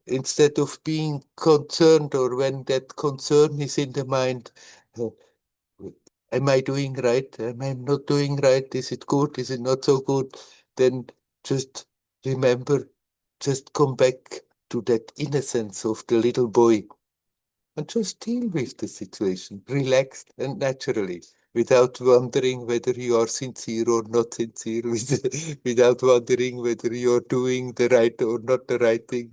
instead of being concerned, or when that concern is in the mind, uh, am I doing right? Am I not doing right? Is it good? Is it not so good? Then just remember, just come back to that innocence of the little boy and just deal with the situation, relaxed and naturally, without wondering whether you are sincere or not sincere, without wondering whether you're doing the right or not the right thing,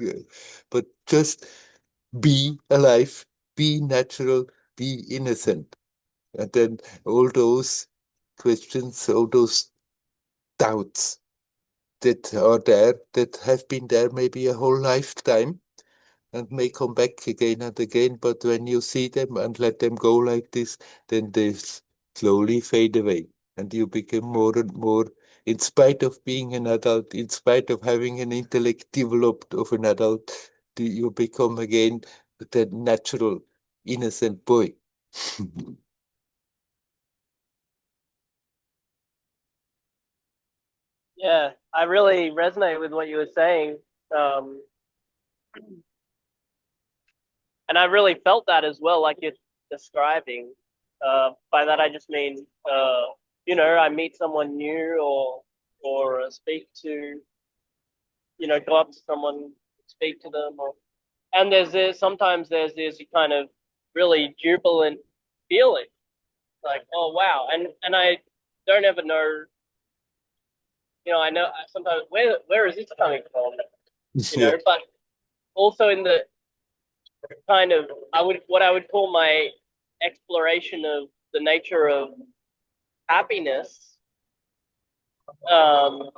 but just be alive, be natural, be innocent. And then all those questions, all those doubts that are there, that have been there maybe a whole lifetime, and may come back again and again. But when you see them and let them go like this, then they slowly fade away. And you become more and more, in spite of being an adult, in spite of having an intellect developed of an adult, you become again that natural, innocent boy. Yeah, I really resonate with what you were saying. Um, and I really felt that as well, like you're describing. By that I just mean, I meet someone new, or speak to, go up to someone, speak to them, and sometimes there's this kind of really jubilant feeling, like, oh wow, and I don't ever know, I know sometimes where is this coming from, Yeah. but also in the kind of what I would call my exploration of the nature of happiness. Um,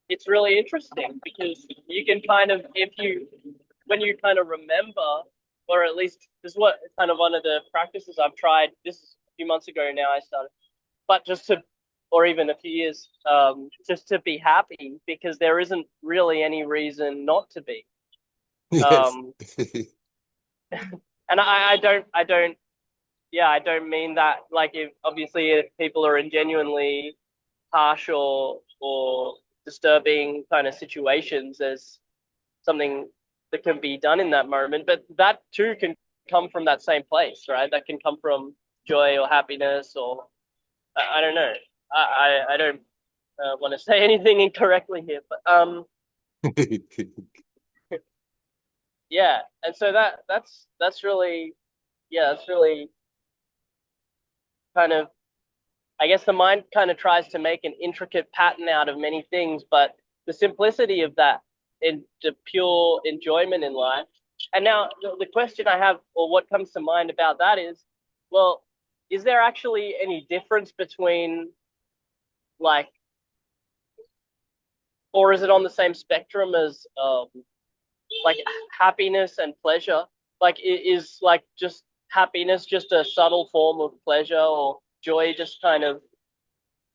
it's really interesting because you can kind of, when you kind of remember, or at least this is what kind of one of the practices I've tried. This is a few months ago now I started, but or even a few years, just to be happy, because there isn't really any reason not to be. Yes. Um, and I don't, yeah, I don't mean that like, if people are in genuinely harsh or disturbing kind of situations, there's something that can be done in that moment, but that too can come from that same place, right? That can come from joy or happiness, or I don't know. I don't want to say anything incorrectly here, but yeah, and so that's really, yeah, that's really kind of, I guess the mind kind of tries to make an intricate pattern out of many things, but the simplicity of that, in the pure enjoyment in life. And now the question I have, or what comes to mind about that is, well, is there actually any difference between, like, or is it on the same spectrum as like happiness and pleasure? Like, is like just happiness just a subtle form of pleasure, or joy just kind of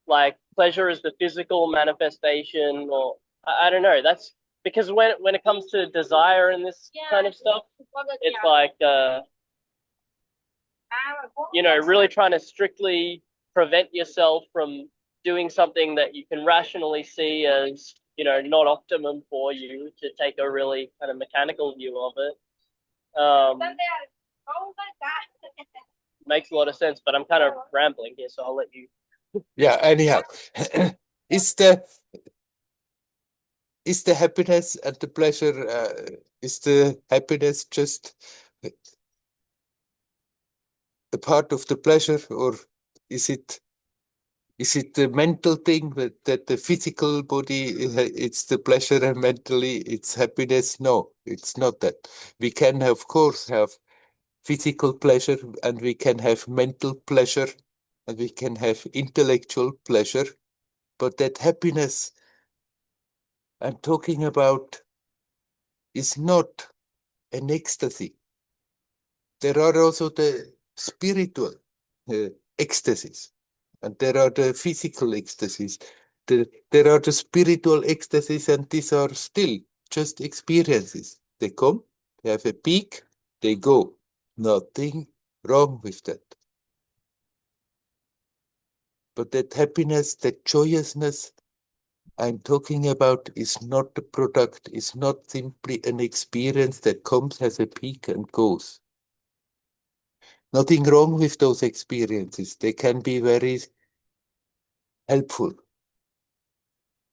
like pleasure is the physical manifestation, or I don't know. That's because when it comes to desire and this kind of stuff, it's like really trying to strictly prevent yourself from doing something that you can rationally see as, not optimum for you, to take a really kind of mechanical view of it. Makes a lot of sense, but I'm kind of rambling here, so I'll let you. Yeah, anyhow, is the is the happiness and the pleasure, is the happiness just a part of the pleasure, or is it the mental thing that the physical body, it's the pleasure, and mentally it's happiness? No, it's not that. We can, of course, have physical pleasure, and we can have mental pleasure, and we can have intellectual pleasure, but that happiness I'm talking about is not an ecstasy. There are also the spiritual uh, ecstasies, and there are the physical ecstasies. There are the spiritual ecstasies, and these are still just experiences. They come, they have a peak, they go. Nothing wrong with that. But that happiness, that joyousness I'm talking about is not the product, is not simply an experience that comes, has a peak and goes. Nothing wrong with those experiences. They can be very helpful.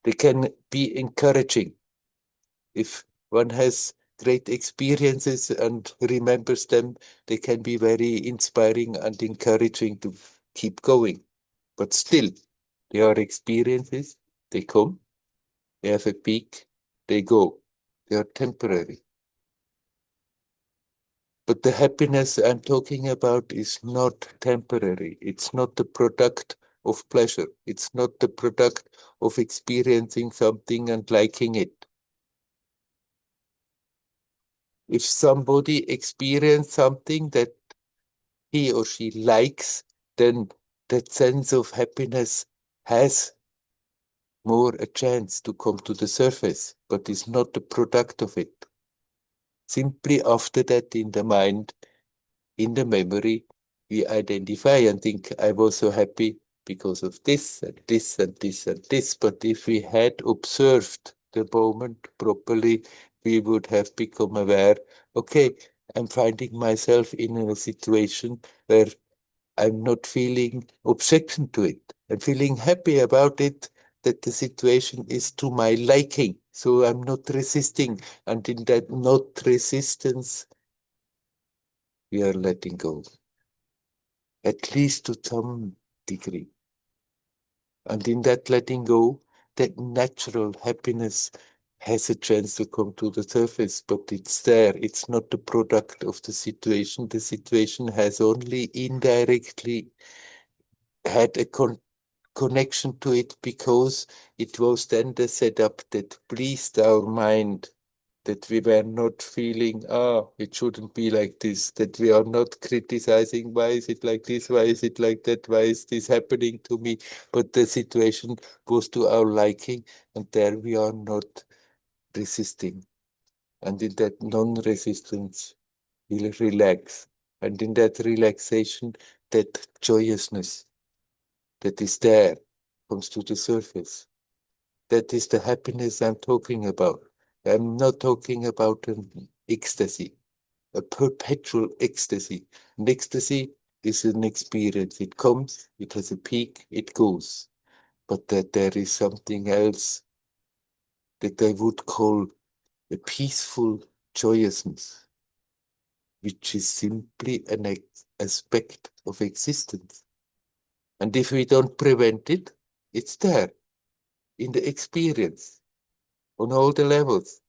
They can be encouraging. If one has great experiences and remembers them, they can be very inspiring and encouraging to keep going. But still, they are experiences. They come, they have a peak, they go. They are temporary. But the happiness I'm talking about is not temporary. It's not the product of pleasure. It's not the product of experiencing something and liking it. If somebody experiences something that he or she likes, then that sense of happiness has more a chance to come to the surface, but is not the product of it. Simply after that in the mind, in the memory, we identify and think, I was so happy because of this and this and this and this. But if we had observed the moment properly, we would have become aware, okay, I'm finding myself in a situation where I'm not feeling objection to it. I'm feeling happy about it, that the situation is to my liking. So I'm not resisting. And in that not resistance, we are letting go, at least to some degree. And in that letting go, that natural happiness has a chance to come to the surface, but it's there. It's not the product of the situation. The situation has only indirectly had a connection to it because it was then the setup that pleased our mind, that we were not feeling, it shouldn't be like this, that we are not criticizing, why is it like this, why is it like that, why is this happening to me? But the situation was to our liking, and there we are not resisting. And in that non-resistance, we'll relax. And in that relaxation, that joyousness that is there comes to the surface. That is the happiness I'm talking about. I'm not talking about an ecstasy, a perpetual ecstasy. An ecstasy is an experience. It comes, it has a peak, it goes. But that there is something else that I would call a peaceful joyousness, which is simply an aspect of existence. And if we don't prevent it, it's there in the experience on all the levels.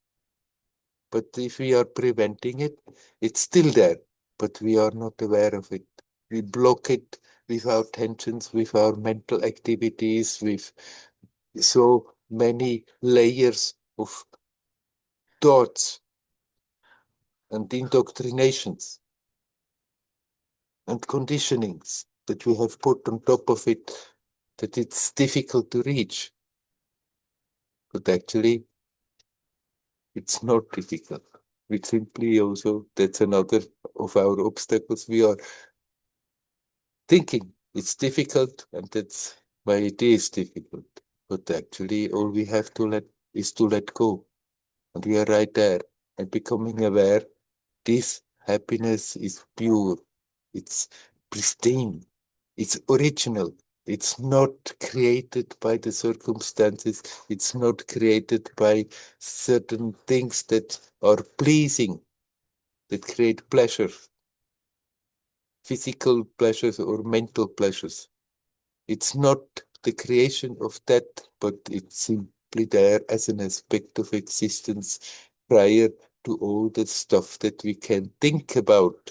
But if we are preventing it, it's still there, but we are not aware of it. We block it with our tensions, with our mental activities, with so many layers of thoughts and indoctrinations and conditionings that we have put on top of it, that it's difficult to reach. But actually, it's not difficult. We simply also, that's another of our obstacles. We are thinking it's difficult, and that's why it is difficult. But actually, all we have to let is to let go. And we are right there. And becoming aware, this happiness is pure, it's pristine, it's original. It's not created by the circumstances. It's not created by certain things that are pleasing, that create pleasure, physical pleasures or mental pleasures. It's not the creation of that, but it's simply there as an aspect of existence prior to all the stuff that we can think about,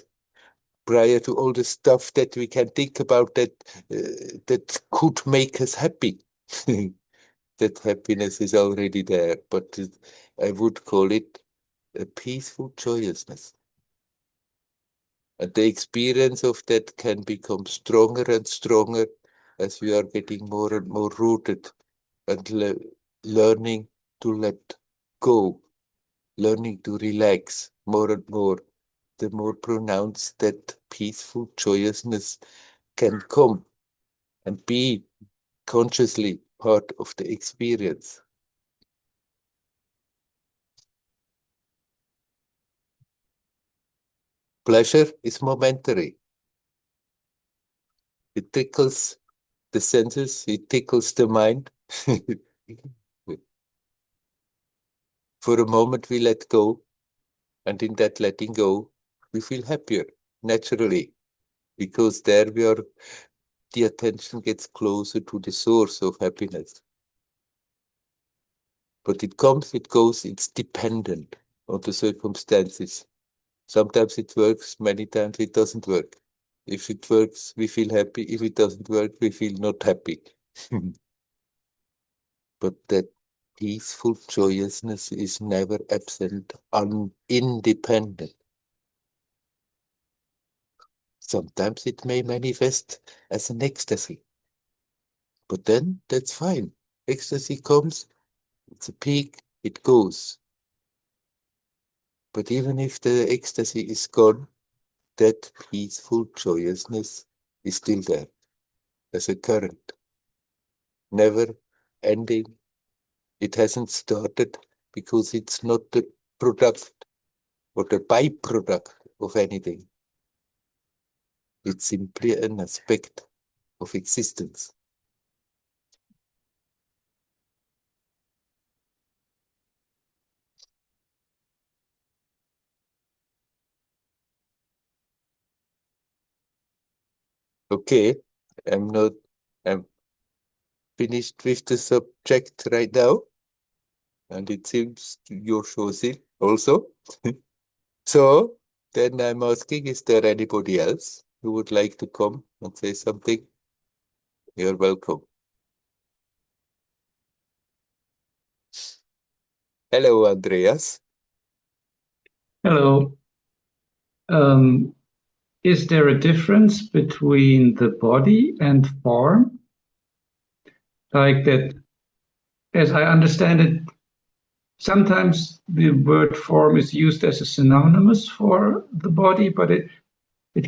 prior to all the stuff that we can think about that could make us happy. That happiness is already there, but I would call it a peaceful joyousness. And the experience of that can become stronger and stronger as we are getting more and more rooted and learning to let go, learning to relax more and more. The more pronounced that peaceful joyousness can come and be consciously part of the experience. Pleasure is momentary. It tickles the senses, it tickles the mind. For a moment we let go, and in that letting go, we feel happier, naturally, because there the attention gets closer to the source of happiness. But it comes, it goes, it's dependent on the circumstances. Sometimes it works, many times it doesn't work. If it works, we feel happy. If it doesn't work, we feel not happy. But that peaceful joyousness is never absent, independent. Sometimes it may manifest as an ecstasy, but then that's fine. Ecstasy comes, it's a peak, it goes. But even if the ecstasy is gone, that peaceful joyousness is still there as a current, never ending. It hasn't started because it's not the product or the byproduct of anything. It's simply an aspect of existence. Okay, I'm finished with the subject right now, and it seems you're choosing also. So then I'm asking, is there anybody else who would like to come and say something? You're welcome. Hello, Andreas. Hello. Is there a difference between the body and form? Like that, as I understand it, sometimes the word form is used as a synonymous for the body, but it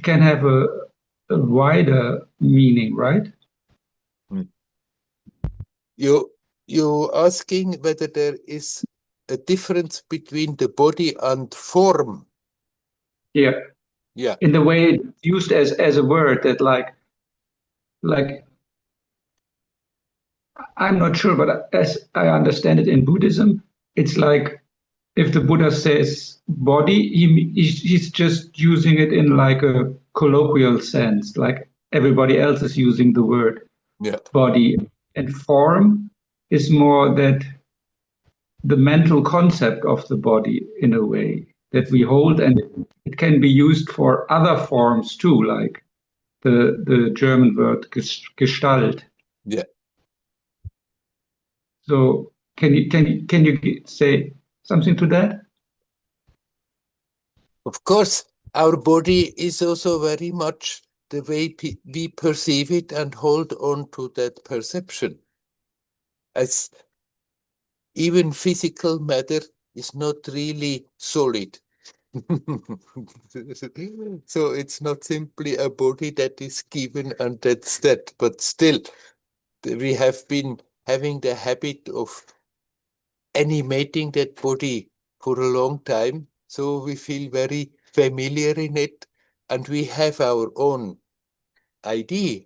can have a wider meaning, right? You asking whether there is a difference between the body and form? Yeah. Yeah. In the way it's used as a word that like I'm not sure, but as I understand it in Buddhism, it's like if the Buddha says body, he's just using it in like a colloquial sense, like everybody else is using the word body. And form is more that the mental concept of the body in a way that we hold, and it can be used for other forms too, like the German word Gestalt. Yeah. So can you say something to that? Of course, our body is also very much the way we perceive it and hold on to that perception. As even physical matter is not really solid. So it's not simply a body that is given and that's that, but still we have been having the habit of animating that body for a long time, so we feel very familiar in it, and we have our own idea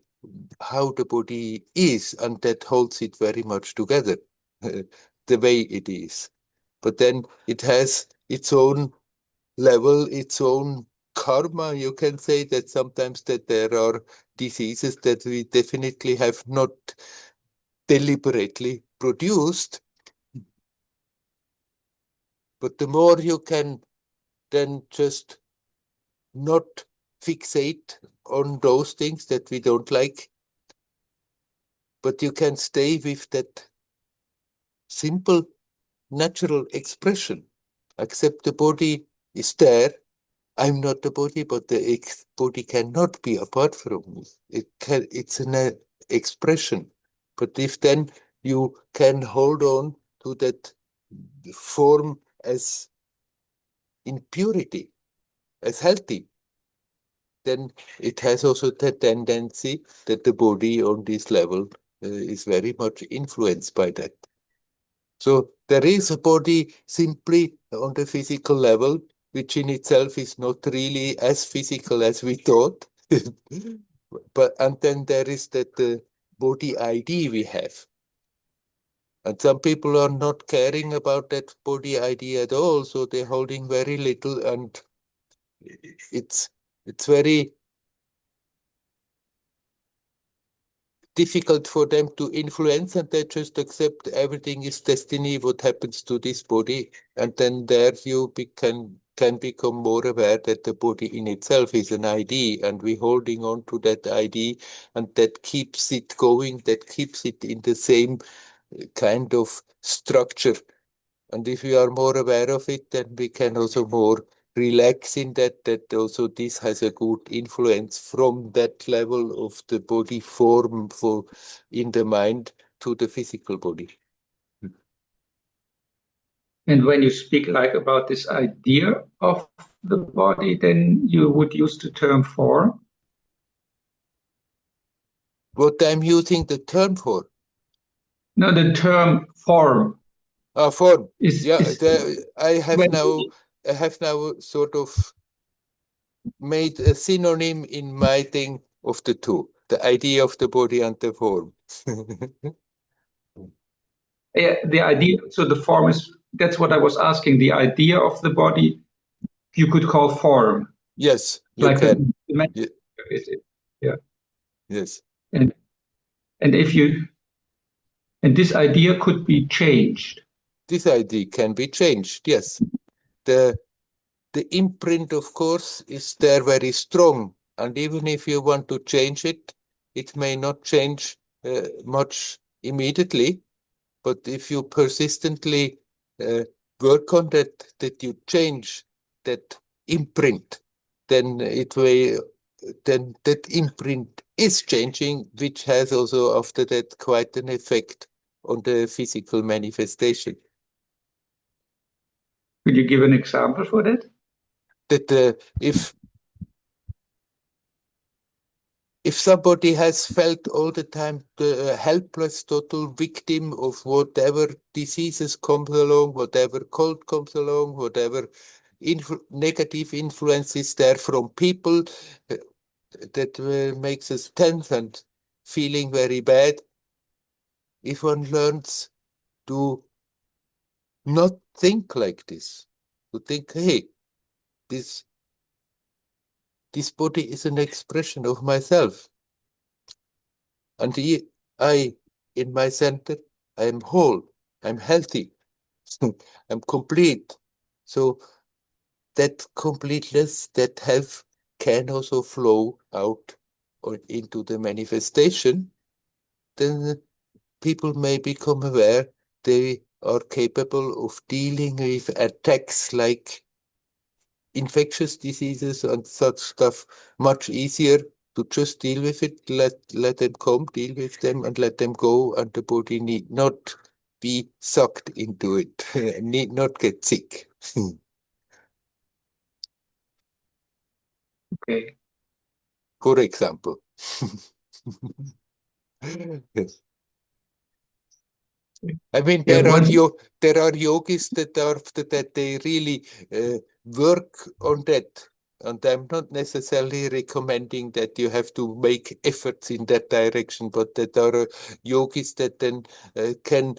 how the body is, and that holds it very much together, the way it is. But then it has its own level, its own karma. You can say that sometimes that there are diseases that we definitely have not deliberately produced. But the more you can then just not fixate on those things that we don't like, but you can stay with that simple, natural expression. Accept the body is there. I'm not the body, but the body cannot be apart from me. It's an expression. But if then you can hold on to that form as in purity, as healthy, then it has also the tendency that the body on this level is very much influenced by that. So there is a body simply on the physical level, which in itself is not really as physical as we thought. And then there is that body ID we have. And some people are not caring about that body ID at all, so they're holding very little, and it's very difficult for them to influence, and they just accept everything is destiny, what happens to this body. And then there you can become more aware that the body in itself is an ID, and we're holding on to that ID, and that keeps it going, that keeps it in the same kind of structure. And if we are more aware of it, then we can also more relax in that also this has a good influence from that level of the body form for in the mind to the physical body. And when you speak like about this idea of the body, then you would use the term form. What I'm using the term for? No, the term form. Form. Is I have when now sort of made a synonym in my thing of the two, the idea of the body and the form. yeah, the idea. So the form is, that's what I was asking. The idea of the body, you could call form. Yes, you Like can. is it? Yeah. Yes. And if you, and this idea could be changed. This idea can be changed, yes. The imprint, of course, is there very strong. And even if you want to change it, it may not change much immediately. But if you persistently work on that you change that imprint, then then that imprint is changing, which has also after that quite an effect on the physical manifestation. Could you give an example for that? That if somebody has felt all the time the helpless total victim of whatever diseases comes along, whatever cold comes along, whatever negative influences there from people, that makes us tense and feeling very bad, if one learns to not think like this, to think, hey, this body is an expression of myself. And I, in my center, I am whole, I'm healthy, I'm complete. So that completeness, that health can also flow out or into the manifestation. Then people may become aware they are capable of dealing with attacks like infectious diseases and such stuff much easier, to just deal with it, let them come, deal with them, and let them go, and the body need not be sucked into it, need not get sick. Okay. For example. Yes. I mean, Yeah, there are yogis that they really work on that, and I'm not necessarily recommending that you have to make efforts in that direction, but that there are yogis that then can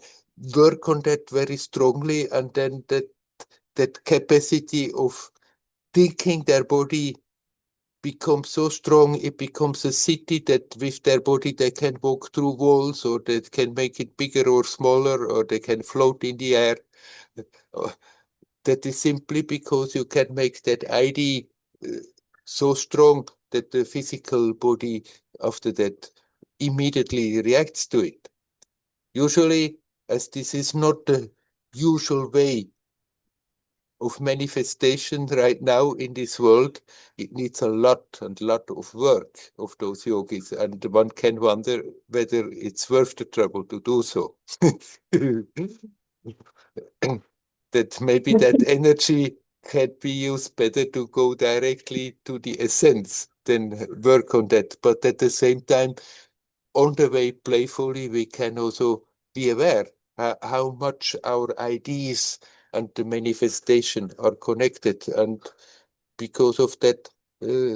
work on that very strongly, and then that capacity of thinking their body becomes so strong, it becomes a city that with their body they can walk through walls, or they can make it bigger or smaller, or they can float in the air. That is simply because you can make that ID so strong that the physical body after that immediately reacts to it. Usually, as this is not the usual way of manifestation right now in this world, it needs a lot and lot of work of those yogis, and one can wonder whether it's worth the trouble to do so. That maybe that energy can be used better to go directly to the essence than work on that. But at the same time, on the way playfully, we can also be aware how much our ideas and the manifestation are connected. And because of that,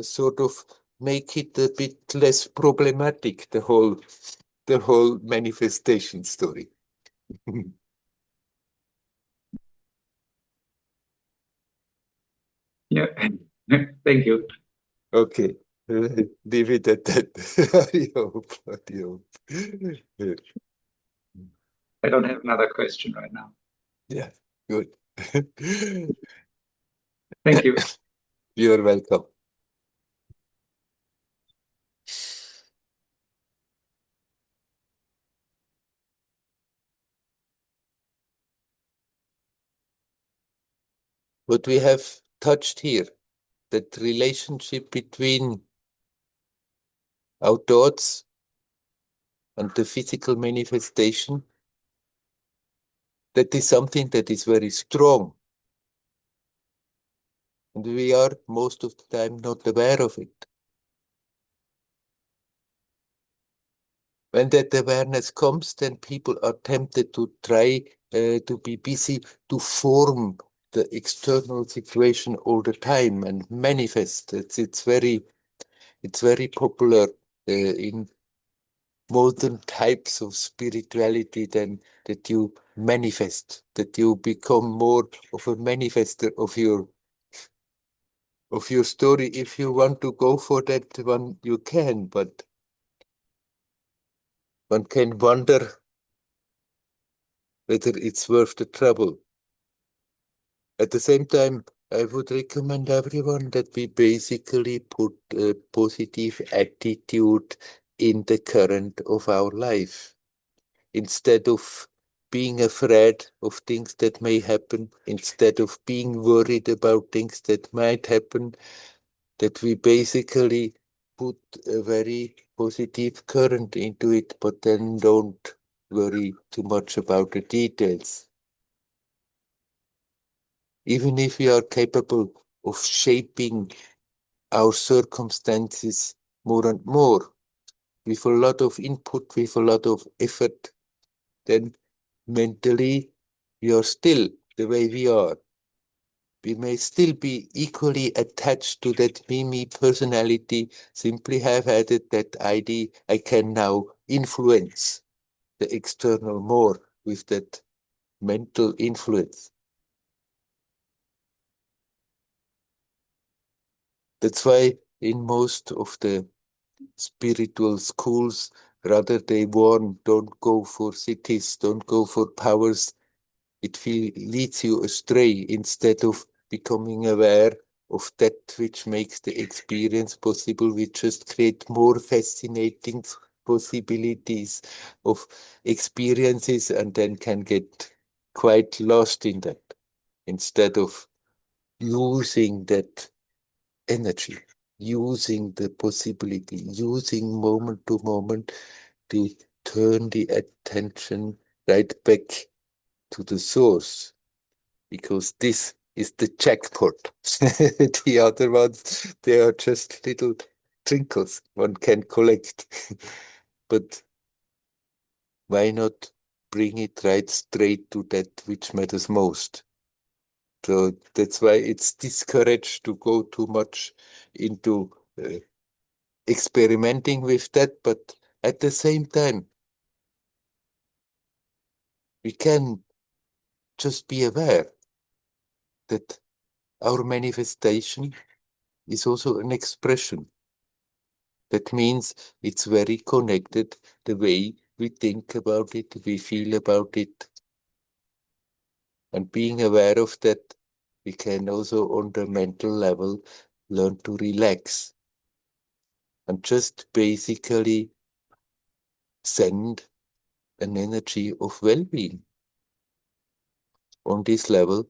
sort of make it a bit less problematic, the whole manifestation story. Yeah, thank you. Okay, leave it at that. I hope. I don't have another question right now. Yeah, good. Thank you. You're welcome. What we have touched here, that relationship between our thoughts and the physical manifestation, that is something that is very strong. And we are most of the time not aware of it. When that awareness comes, then people are tempted to try to be busy to form the external situation all the time and manifest. It's very popular in modern types of spirituality than that you manifest, that you become more of a manifester of your story. If you want to go for that one, you can, but one can wonder whether it's worth the trouble. At the same time, I would recommend everyone that we basically put a positive attitude in the current of our life. Instead of being afraid of things that may happen, instead of being worried about things that might happen, that we basically put a very positive current into it, but then don't worry too much about the details. Even if we are capable of shaping our circumstances more and more, with a lot of input, with a lot of effort, then mentally we are still the way we are. We may still be equally attached to that me personality, simply have added that ID. I can now influence the external more with that mental influence. That's why in most of the spiritual schools, rather they warn, don't go for cities, don't go for powers. It leads you astray instead of becoming aware of that which makes the experience possible. We just create more fascinating possibilities of experiences and then can get quite lost in that instead of using that energy, using the possibility, using moment to moment to turn the attention right back to the source, because this is the jackpot. The other ones, they are just little trinkles one can collect. But why not bring it right straight to that which matters most? So that's why it's discouraged to go too much into experimenting with that, but at the same time, we can just be aware that our manifestation is also an expression. That means it's very connected, the way we think about it, we feel about it. And being aware of that, we can also on the mental level learn to relax and just basically send an energy of well-being. On this level,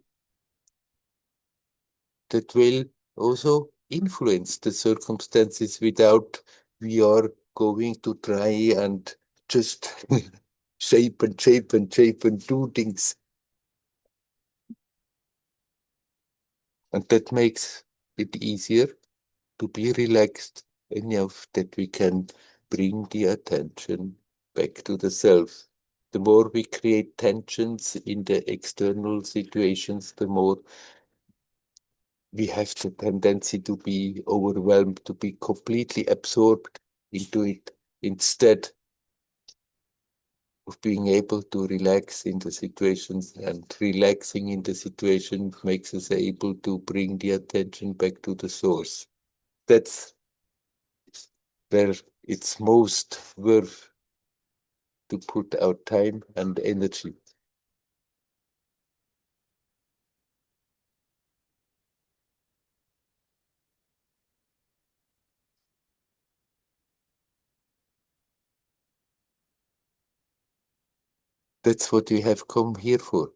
that will also influence the circumstances without we are going to try and just shape and shape and shape and do things. And that makes it easier to be relaxed enough that we can bring the attention back to the self. The more we create tensions in the external situations, the more we have the tendency to be overwhelmed, to be completely absorbed into it, instead of being able to relax in the situations. And relaxing in the situation makes us able to bring the attention back to the source. That's where it's most worth to put our time and energy. That's what we have come here for.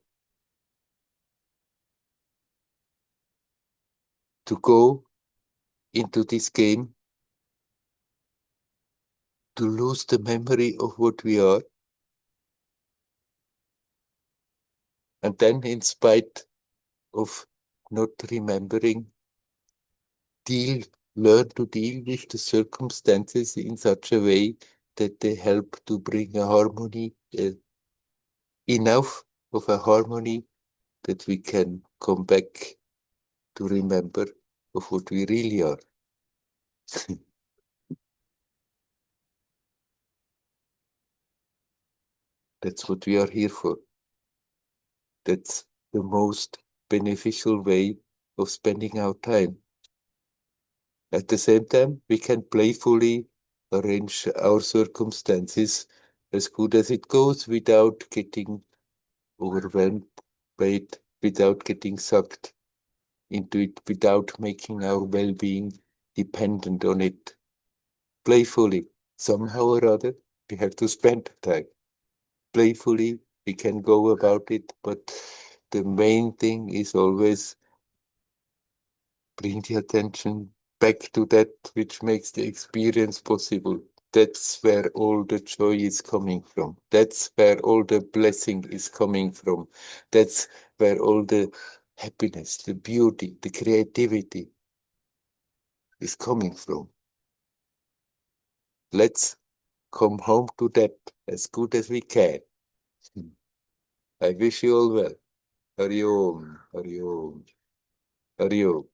To go into this game, to lose the memory of what we are, and then in spite of not remembering, learn to deal with the circumstances in such a way that they help to bring a harmony, enough of a harmony that we can come back to remember of what we really are. That's what we are here for. That's the most beneficial way of spending our time. At the same time, we can playfully arrange our circumstances as good as it goes without getting overwhelmed by it, without getting sucked into it, without making our well-being dependent on it. Playfully, somehow or other, we have to spend time. Playfully, we can go about it, but the main thing is always bring the attention back to that which makes the experience possible. That's where all the joy is coming from. That's where all the blessing is coming from. That's where all the happiness, the beauty, the creativity is coming from. Let's come home to that as good as we can. I wish you all well. Hari Om, Hari Om, Hari Om.